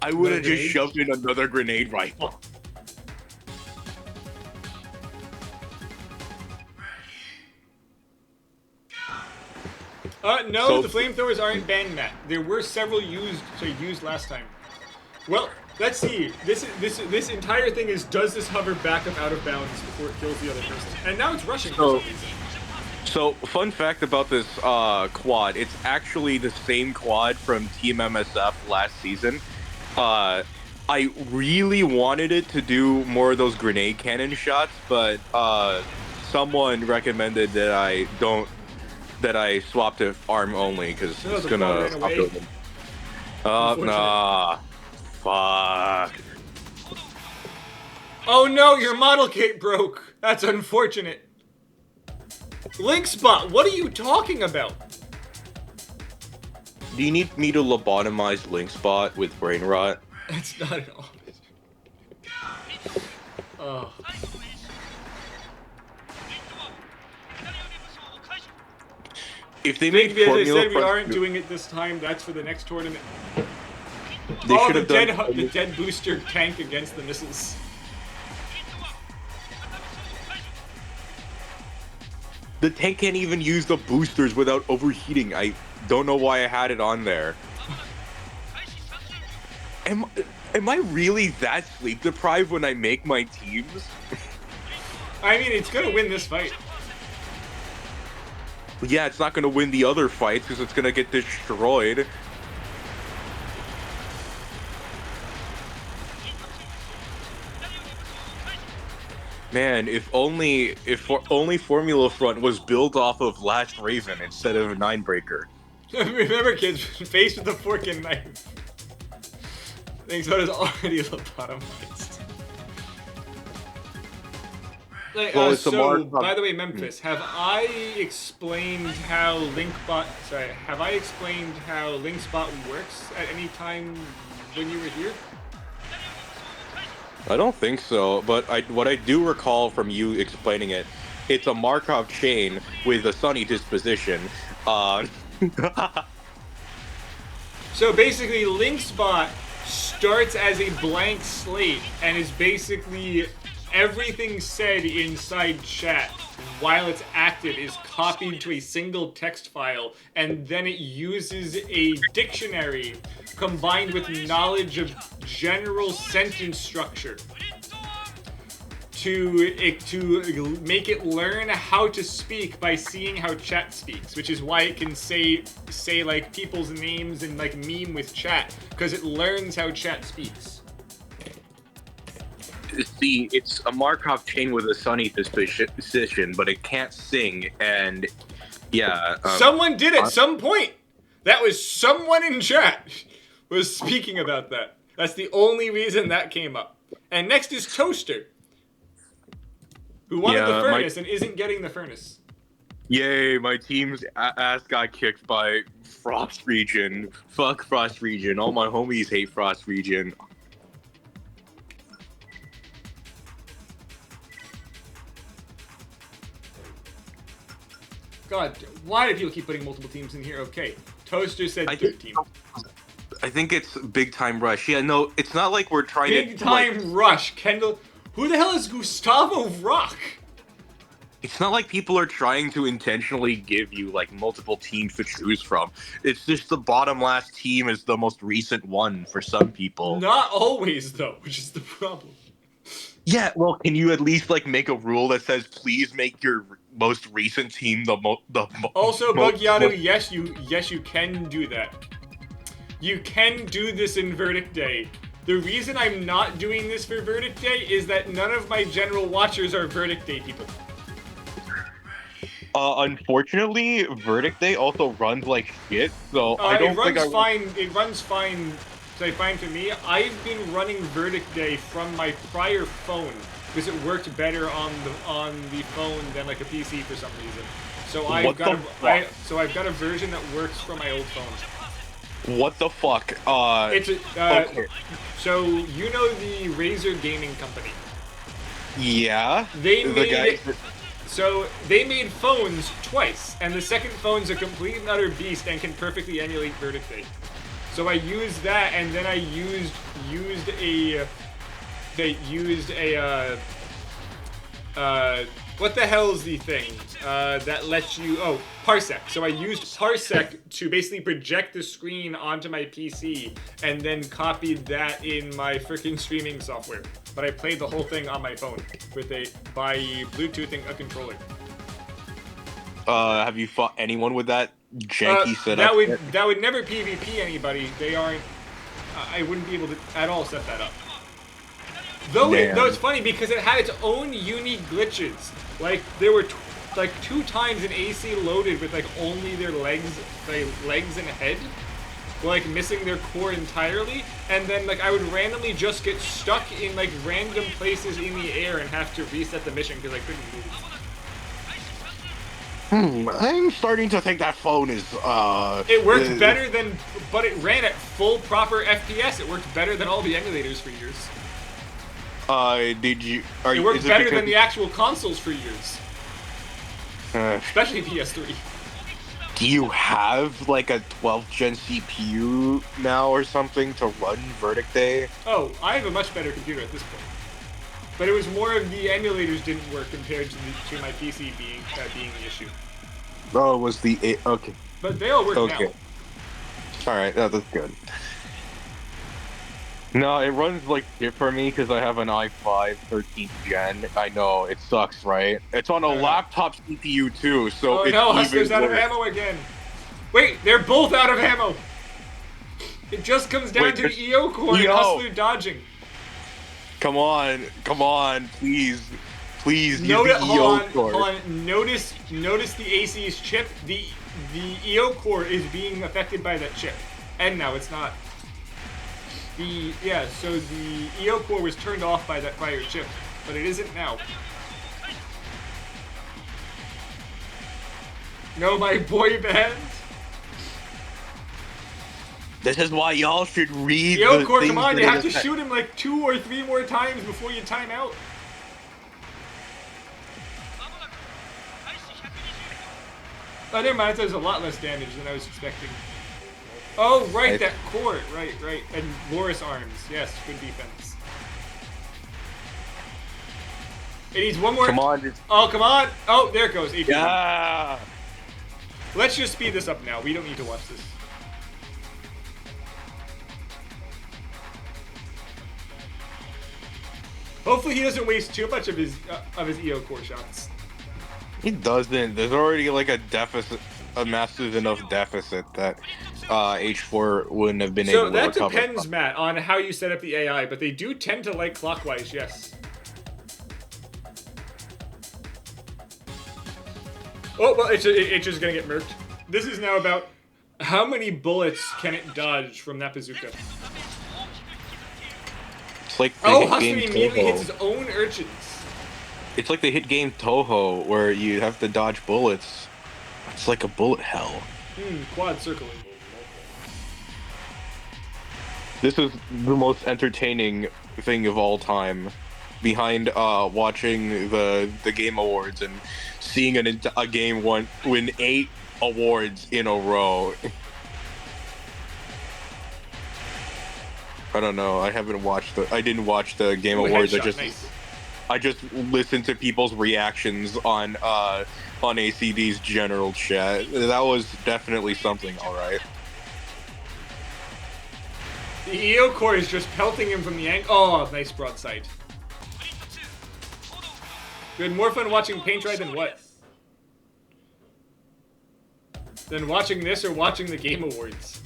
I would have just grenade? shoved in another grenade rifle. No, So- the flamethrowers aren't banned, Matt. There were several used last time. Well, let's see. This entire thing is, does this hover back up out of bounds before it kills the other person? And now it's rushing for some reason. So, fun fact about this quad, it's actually the same quad from Team MSF last season. I really wanted it to do more of those grenade cannon shots, but someone recommended that I swap to arm only, because No, it's the gonna quad ran away. upload them. Nah. Fuck. Oh no, your model kit broke. That's unfortunate. Linkspot, what are you talking about? Do you need me to lobotomize Linkspot with brain rot? That's not an option. Oh. If they made As I formula said, we Front- aren't doing it this time. That's for the next tournament. They Oh, should the have done. the dead booster tank against the missiles. The tank can't even use the boosters without overheating. I don't know why I had it on there. Am I really that sleep deprived when I make my teams? I mean, it's gonna win this fight. Yeah, it's not gonna win the other fights because it's gonna get destroyed. Man, if only Formula Front was built off of Last Raven instead of Ninebreaker. Remember, kids, faced with a fork and knife. Thanks, what is already lobotomized. Like, Well, it's a so, mark- by the way, Memphis, have I explained how Linkbot? Sorry, have I explained how Linkspot works at any time when you were here? I don't think so, but what I do recall from you explaining it, it's a Markov chain with a sunny disposition. So basically, Linkspot starts as a blank slate and is basically everything said inside chat while it's active is copied to a single text file, and then it uses a dictionary combined with knowledge of general sentence structure to make it learn how to speak by seeing how chat speaks, which is why it can say like people's names and like meme with chat, because it learns how chat speaks. See, it's a Markov chain with a sunny position, but it can't sing, and yeah. Someone did at some point. That was someone in chat was speaking about that. That's the only reason that came up. And next is Toaster, who wanted the furnace and isn't getting the furnace. Yay, my team's ass got kicked by Frost Region. Fuck Frost Region. All my homies hate Frost Region. God, why do people keep putting multiple teams in here? Okay, Toaster said third team. I think it's Big Time Rush. Yeah, no, it's not like we're trying Big Time Rush. Kendall, who the hell is Gustavo Rock? It's not like people are trying to intentionally give you like multiple teams to choose from. It's just the bottom last team is the most recent one for some people. Not always though, which is the problem. Yeah, well, can you at least like make a rule that says please make your most recent team Also, Bugyado, yes you can do that. You can do this in Verdict Day. The reason I'm not doing this for Verdict Day is that none of my general watchers are Verdict Day people. Unfortunately, Verdict Day also runs like shit, so I don't think It runs fine. Fine for me. I've been running Verdict Day from my prior phone because it worked better on the phone than like a PC for some reason. So I've got a version that works from my old phone. What the fuck? Okay. So you know the Razer Gaming Company? Yeah. So they made phones twice, and the second phone's a complete and utter beast and can perfectly emulate Verdict Day. So I used that, and then I used what the hell is the thing that lets you, Parsec. So I used Parsec to basically project the screen onto my PC, and then copied that in my freaking streaming software. But I played the whole thing on my phone by Bluetoothing a controller. Have you fought anyone with that janky setup? That would never PvP anybody. They aren't. I wouldn't be able to at all set that up. Though it's funny because it had its own unique glitches. Like there were like 2 times an AC loaded with like only their legs and head, like missing their core entirely, and then like I would randomly just get stuck in like random places in the air and have to reset the mission because I couldn't move. I'm starting to think that phone is, It worked better than, but it ran at full proper FPS. It worked better than all the emulators for years. It worked better than the actual consoles for years. Especially PS3. Do you have, like, a 12th gen CPU now or something to run Verdict Day? Oh, I have a much better computer at this point. But it was more of the emulators didn't work compared to my PC being the issue. Oh, it was the... Okay. But they all work now. Alright, that's good. No, it runs like shit for me because I have an i5 13th gen. I know, it sucks, right? It's on a laptop CPU too, so it's no, even Hustler's out of worse. ammo again. Wait, they're both out of ammo! It just comes down to the EO core and Hustler dodging. Come on, please, use Hold the EO core. Hold on. Notice the AC's chip. The EO core is being affected by that chip, and now it's not. So the EO core was turned off by that prior chip, but it isn't now. No, my boy band. This is why y'all should read EO the core, things come on, that you it have to is- shoot him like 2 or 3 more times before you time out. Oh, never mind, that does a lot less damage than I was expecting. Oh, right, that core. Right. And Loris arms. Yes, good defense. It needs one more. Come on. Oh, come on. Oh, there it goes. AP. Yeah. Let's just speed this up now. We don't need to watch this. Hopefully he doesn't waste too much of his EO core shots. He doesn't. There's already like a deficit, a massive enough deficit that H4 wouldn't have been able So to that recover. depends, Matt, on how you set up the AI, but they do tend to like clockwise, yes. Oh, well, it's just gonna get murked. This is now about how many bullets can it dodge from that bazooka. It's like the Oh, hit Hustler game immediately hits Toho. his own urchins. It's like the hit game Toho, where you have to dodge bullets. It's like a bullet hell. Quad circling. This is the most entertaining thing of all time, behind watching the Game Awards and seeing a game win 8 awards in a row. I don't know. I didn't watch the Game Ooh, Awards. headshot, nice. I just listened to people's reactions on ACD's general chat. That was definitely something, all right. The EO core is just pelting him from the angle. Oh, nice broadside. You had more fun watching paint dry than what? Than watching this or watching the Game Awards?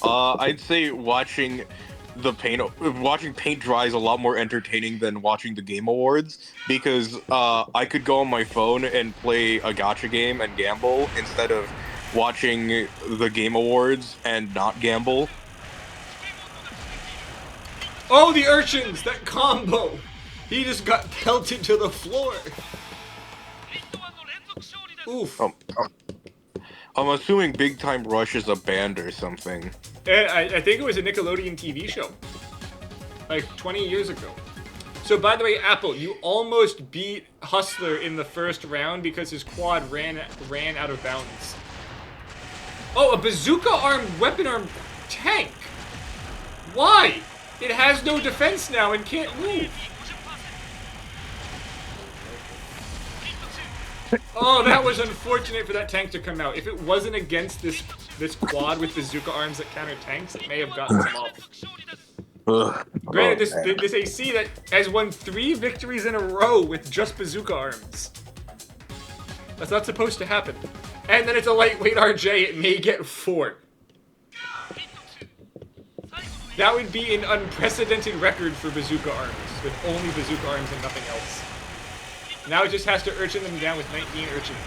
I'd say watching paint dry is a lot more entertaining than watching the Game Awards, because I could go on my phone and play a gacha game and gamble instead of watching the Game Awards and not gamble. Oh, the urchins! That combo! He just got pelted to the floor. Oof. I'm assuming Big Time Rush is a band or something. And I think it was a Nickelodeon TV show. Like 20 years ago. So by the way, Apple, you almost beat Hustler in the first round because his quad ran out of bounds. Oh, a bazooka-armed, weapon-armed tank! Why? It has no defense now and can't move. Oh, that was unfortunate for that tank to come out. If it wasn't against this quad with bazooka arms that counter tanks, it may have gotten some off. Granted, this AC that has won 3 victories in a row with just bazooka arms. That's not supposed to happen. And then it's a lightweight RJ, it may get 4. That would be an unprecedented record for bazooka arms, with only bazooka arms and nothing else. Now it just has to urchin them down with 19 urchins,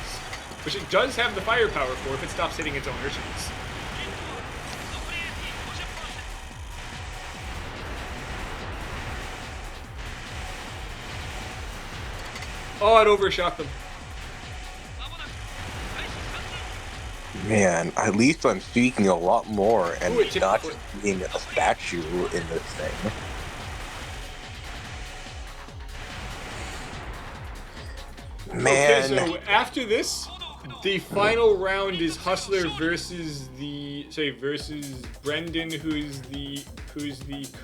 which it does have the firepower for if it stops hitting its own urchins. Oh, it overshot them. Man, at least I'm speaking a lot more and Ooh, not just being a statue in this thing. Man. Okay, so after this, the final round is Hustler versus Brendan, who's the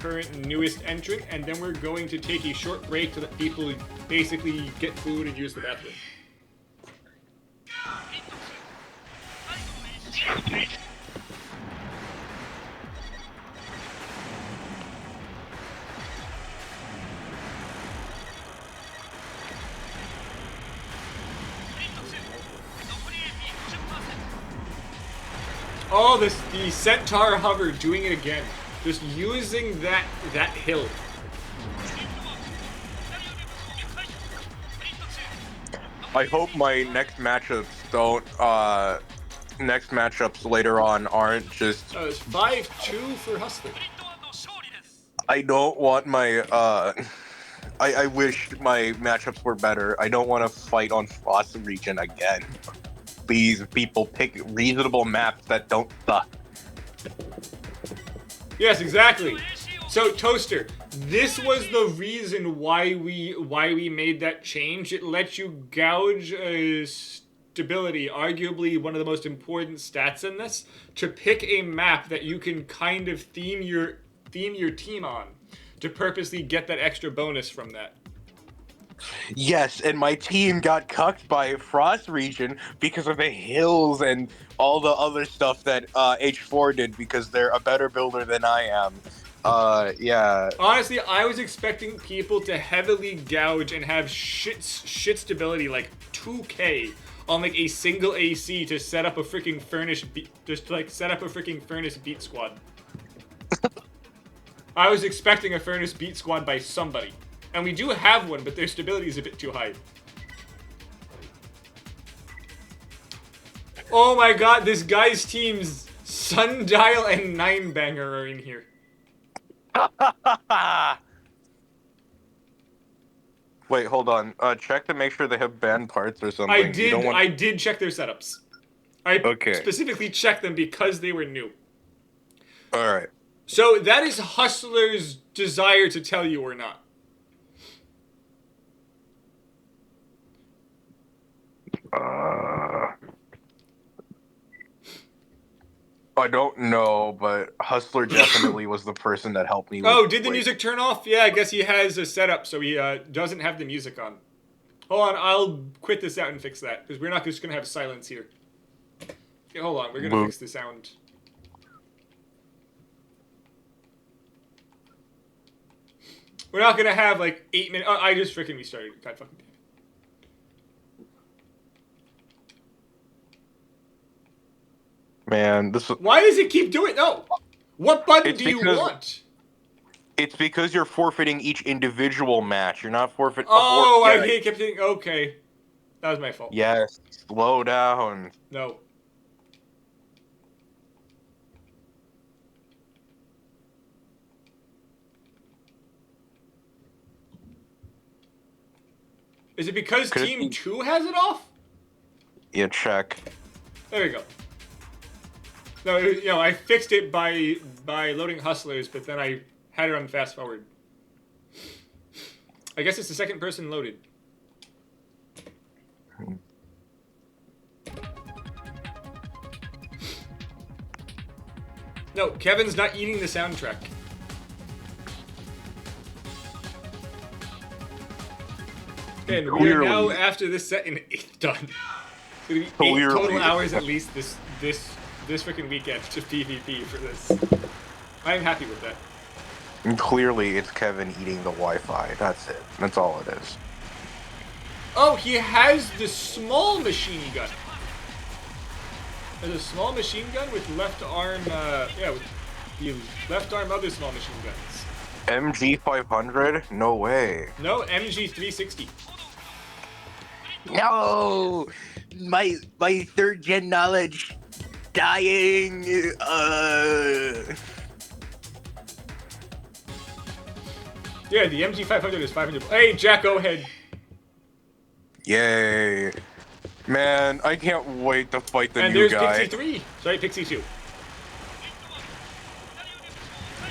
current newest entrant, and then we're going to take a short break so that people basically get food and use the bathroom. Oh, the Centaur hover doing it again. Just using that hill. I hope my next matchups next matchups later on aren't just. It's 5-2 for Hustler. I don't want my I wish my matchups were better. I don't want to fight on Frost region again. Please, people, pick reasonable maps that don't suck. Yes, exactly. So, Toaster, this was the reason why we made that change. It lets you gauge stability, arguably one of the most important stats in this, to pick a map that you can kind of theme your team on to purposely get that extra bonus from that. Yes, and my team got cucked by Frost region because of the hills and all the other stuff that H4 did because they're a better builder than I am. Yeah. Honestly, I was expecting people to heavily gouge and have shit stability like 2K on like a single AC to set up a freaking furnace beat squad. I was expecting a furnace beat squad by somebody. And we do have one, but their stability is a bit too high. Oh my god, this guy's team's Sundial and Ninebanger are in here. Wait, hold on. Check to make sure they have banned parts or something. I did check their setups. I Okay. specifically checked them because they were new. All right. So that is Hustler's desire to tell you or not. I don't know, but Hustler definitely was the person that helped me. Oh, did the music turn off? Yeah, I guess he has a setup, so he doesn't have the music on. Hold on, I'll quit this out and fix that, because we're not just going to have silence here. Okay, hold on, we're going to fix the sound. We're not going to have, like, 8 minutes. Oh, I just freaking restarted. God fucking damn it. Man, this. Why does it keep doing? No. What button do you want? It's because you're forfeiting each individual match. You're not forfeiting. Oh, I kept thinking. Okay, that was my fault. Yes, slow down. No. Is it because Team 2 has it off? Yeah, check. There we go. No, you know, I fixed it by loading Hustlers, but then I had it on fast forward. I guess it's the second person loaded. No, Kevin's not eating the soundtrack. And we are now, after this set, in 8th done. It's gonna be 8 total hours at least this freaking weekend to PvP for this. I'm happy with that. And clearly, it's Kevin eating the Wi-Fi. That's it. That's all it is. Oh, he has the small machine gun. There's a small machine gun with left arm, with the left arm other small machine guns. MG 500? No way. No, MG 360. No, my third gen knowledge dying. Yeah, the MG 500 is 500. Hey, Jack O'Head. Yay. Man, I can't wait to fight the new guy. And there's Pixie 3. Sorry, Pixie 2.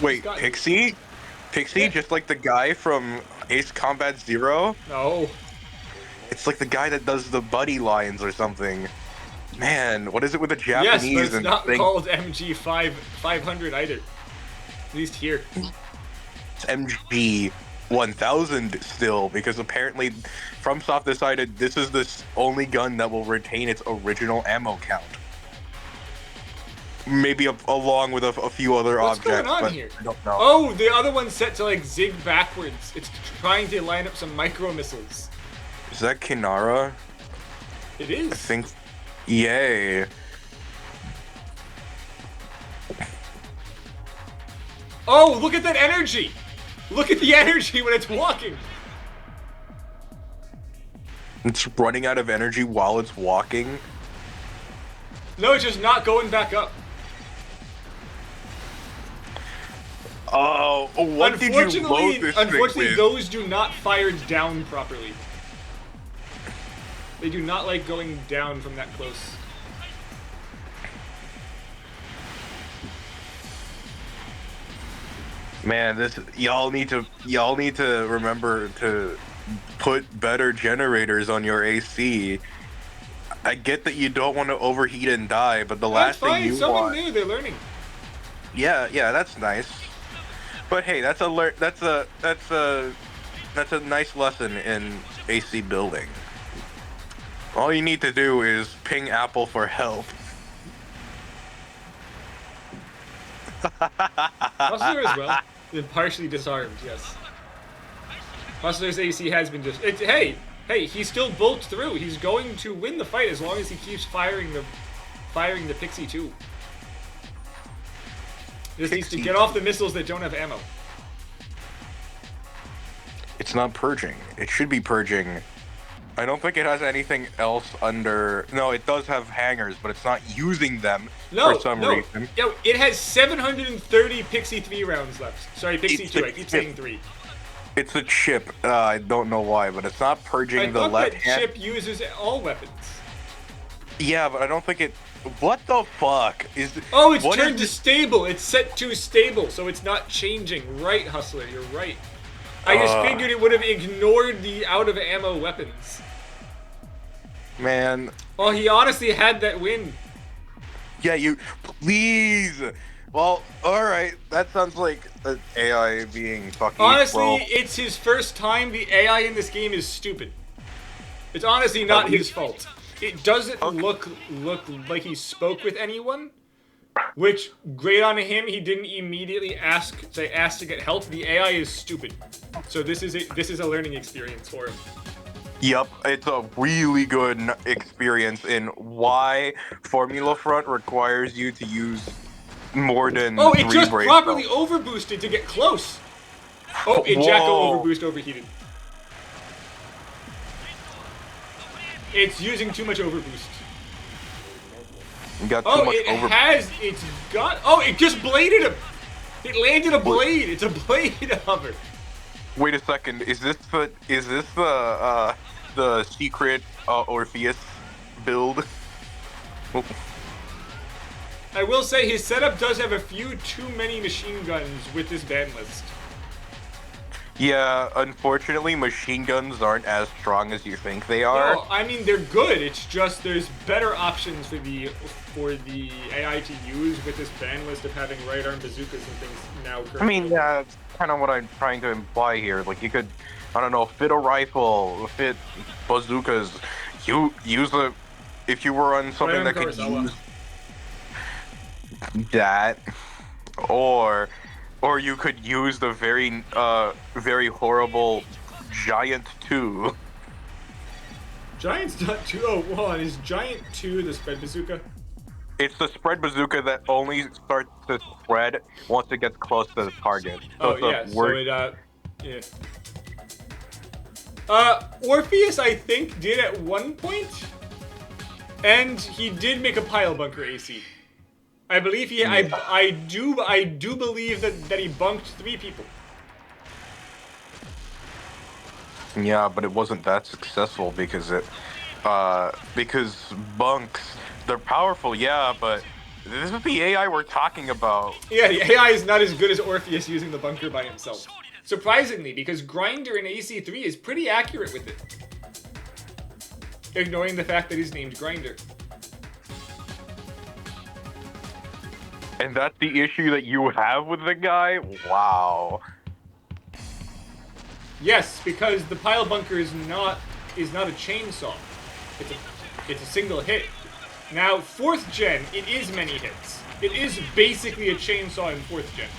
Wait, Pixie? Pixie, yeah. Just like the guy from Ace Combat Zero? No. It's like the guy that does the buddy lines or something. Man, what is it with the Japanese? Yes, but it's not called MG 500 either. At least here. It's MG 1000 still, because apparently FromSoft decided this is the only gun that will retain its original ammo count. Maybe along with a few other objects. What's going on here? I don't know. Oh, the other one's set to like zig backwards. It's trying to line up some micro missiles. Is that Kinara? It is. I think. Yay. Oh, look at that energy! Look at the energy when it's walking! It's running out of energy while it's walking? No, it's just not going back up. Oh, what did you load this Unfortunately, thing with? those do not fire down properly. They do not like going down from that close. Man, y'all need to remember to put better generators on your AC. I get that you don't want to overheat and die, but the last thing you want. Someone new, they're learning. Yeah, that's nice. But hey, that's a nice lesson in AC building. All you need to do is ping Apple for help. Hustler as well. Then partially disarmed, yes. Hustler's AC has been just. Hey, he still bolts through. He's going to win the fight as long as he keeps firing the Pixie too. Just needs to get off the missiles that don't have ammo. It's not purging. It should be purging. I don't think it has anything else under. No, it does have hangers, but it's not using them for some reason. Yo, it has 730 Pixie 3 rounds left. Sorry, Pixie 2. I keep saying 3. It's a chip. I don't know why, but it's not purging the left hand. That chip uses all weapons. Yeah, but I don't think it. What the fuck is? Oh, it's turned to stable. It's set to stable, so it's not changing. Right, Hustler, you're right. I just figured it would have ignored the out of ammo weapons. Man. Oh, he honestly had that win. Yeah, you. Please. Well, alright. That sounds like an AI being fucking. Honestly, it's his first time. The AI in this game is stupid. It's honestly not his fault. It doesn't look like he spoke with anyone. Which, great on him, he didn't immediately ask to get help. The AI is stupid. So this is a learning experience for him. Yep, it's a really good experience in why Formula Front requires you to use more than 3 it just brave properly cells. overboosted to get close. Oh, Jacko overboost overheated. It's using too much overboost. You got too much it just bladed him. It landed a blade. It's a blade hover. Wait a second. Is this the secret Orpheus build? I will say his setup does have a few too many machine guns with this ban list. Yeah, unfortunately, machine guns aren't as strong as you think they are. No, I mean they're good. It's just there's better options for the AI to use with this ban list of having right arm bazookas and things now. I mean, yeah, that's kind of what I'm trying to imply here. Like you could, I don't know, fit a rifle, fit bazookas. You use a if you were on something that could use that, or you could use the very horrible Giant 2. Giant's not 2. Oh, hold on. Is Giant 2 the spread bazooka? It's the spread bazooka that only starts to spread once it gets close to the target. So yeah. Orpheus, I think, did at one point, and he did make a pile bunker AC. I believe he. I do believe that he bunked 3 people. Yeah, but it wasn't that successful because bunks, they're powerful, yeah, but this is the AI we're talking about. Yeah, the AI is not as good as Orpheus using the bunker by himself. Surprisingly, because Grinder in AC3 is pretty accurate with it. Ignoring the fact that he's named Grinder. And that's the issue that you have with the guy? Wow. Yes, because the pile bunker is not a chainsaw. It's a single hit. Now, 4th gen, it is many hits. It is basically a chainsaw in 4th gen.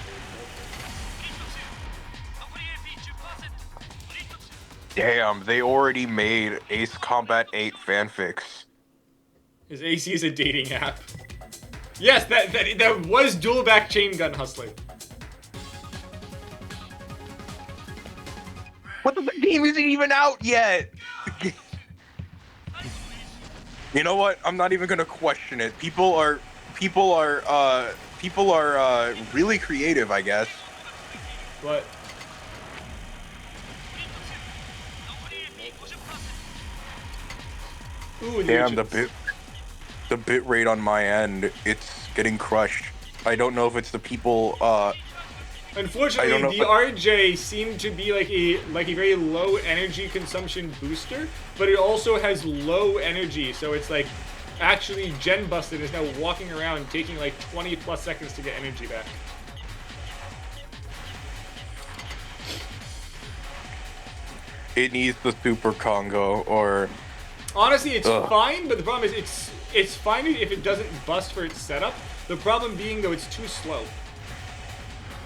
Damn, they already made Ace Combat 8 fanfics. His AC is a dating app. Yes, that was dual back chain gun hustling. What the game isn't even out yet? You know what? I'm not even gonna question it. People are really creative, I guess. What? Ooh, damn, the bit rate on my end, it's getting crushed. I don't know if it's the people. Unfortunately, the RJ seemed to be like a very low energy consumption booster, but it also has low energy, so it's like actually gen busted is now walking around taking like 20 plus seconds to get energy back. It needs the Super Congo or. Honestly, it's fine, but the problem is it's fine if it doesn't bust for its setup. The problem being though, it's too slow.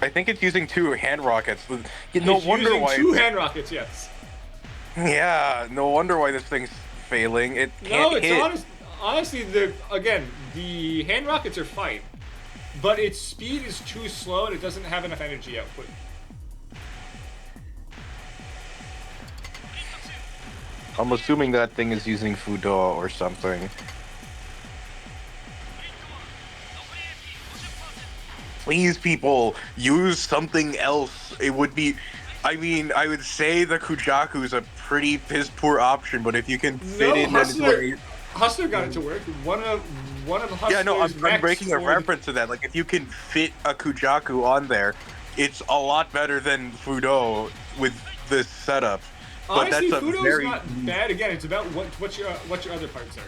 I think it's using 2 hand rockets. No It's wonder using why. 2 hand rockets, yes. Yeah, no wonder why this thing's failing. It can't No, it's hit. honestly, the hand rockets are fine, but its speed is too slow and it doesn't have enough energy output. I'm assuming that thing is using Fudo or something. Please, people, use something else. It would be. I mean, I would say the Kujaku is a pretty piss poor option, but if you can fit No, in Hustler got it to work. One of Hustler's yeah, no, I'm mechs breaking a for the- reference to that. Like, if you can fit a Kujaku on there, it's a lot better than Fudo with this setup. But Honestly, that's a Fudo's very not bad. Again, it's about what your other parts are.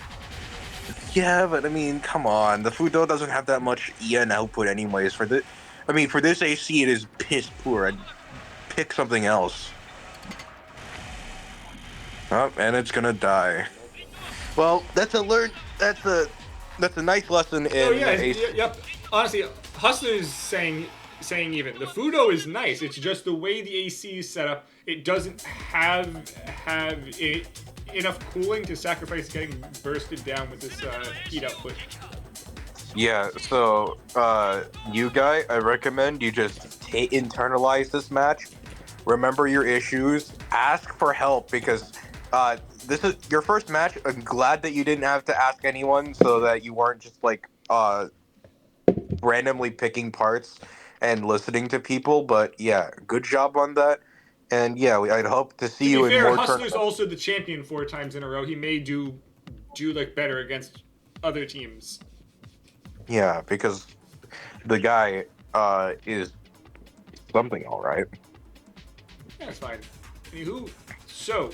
yeah, but I mean, come on, the Fudo doesn't have that much EN output anyways. For this AC, it is piss poor. I'd pick something else. Oh, and it's gonna die. Well, that's a nice lesson in Oh yeah, AC. yep. Honestly, Hustler's saying even the Fudo is nice. It's just the way the AC is set up. It doesn't have enough cooling to sacrifice getting bursted down with this heat output. Yeah, so you guy, I recommend you just internalize this match. Remember your issues. Ask for help because this is your first match. I'm glad that you didn't have to ask anyone, so that you weren't just like randomly picking parts and listening to people. But yeah, good job on that. And yeah, I'd hope to see To be you in fair, more Hustler's tournaments. also the champion 4 times in a row. He may do like better against other teams. Yeah, because the guy is something all right. Yeah, it's fine. Anywho, so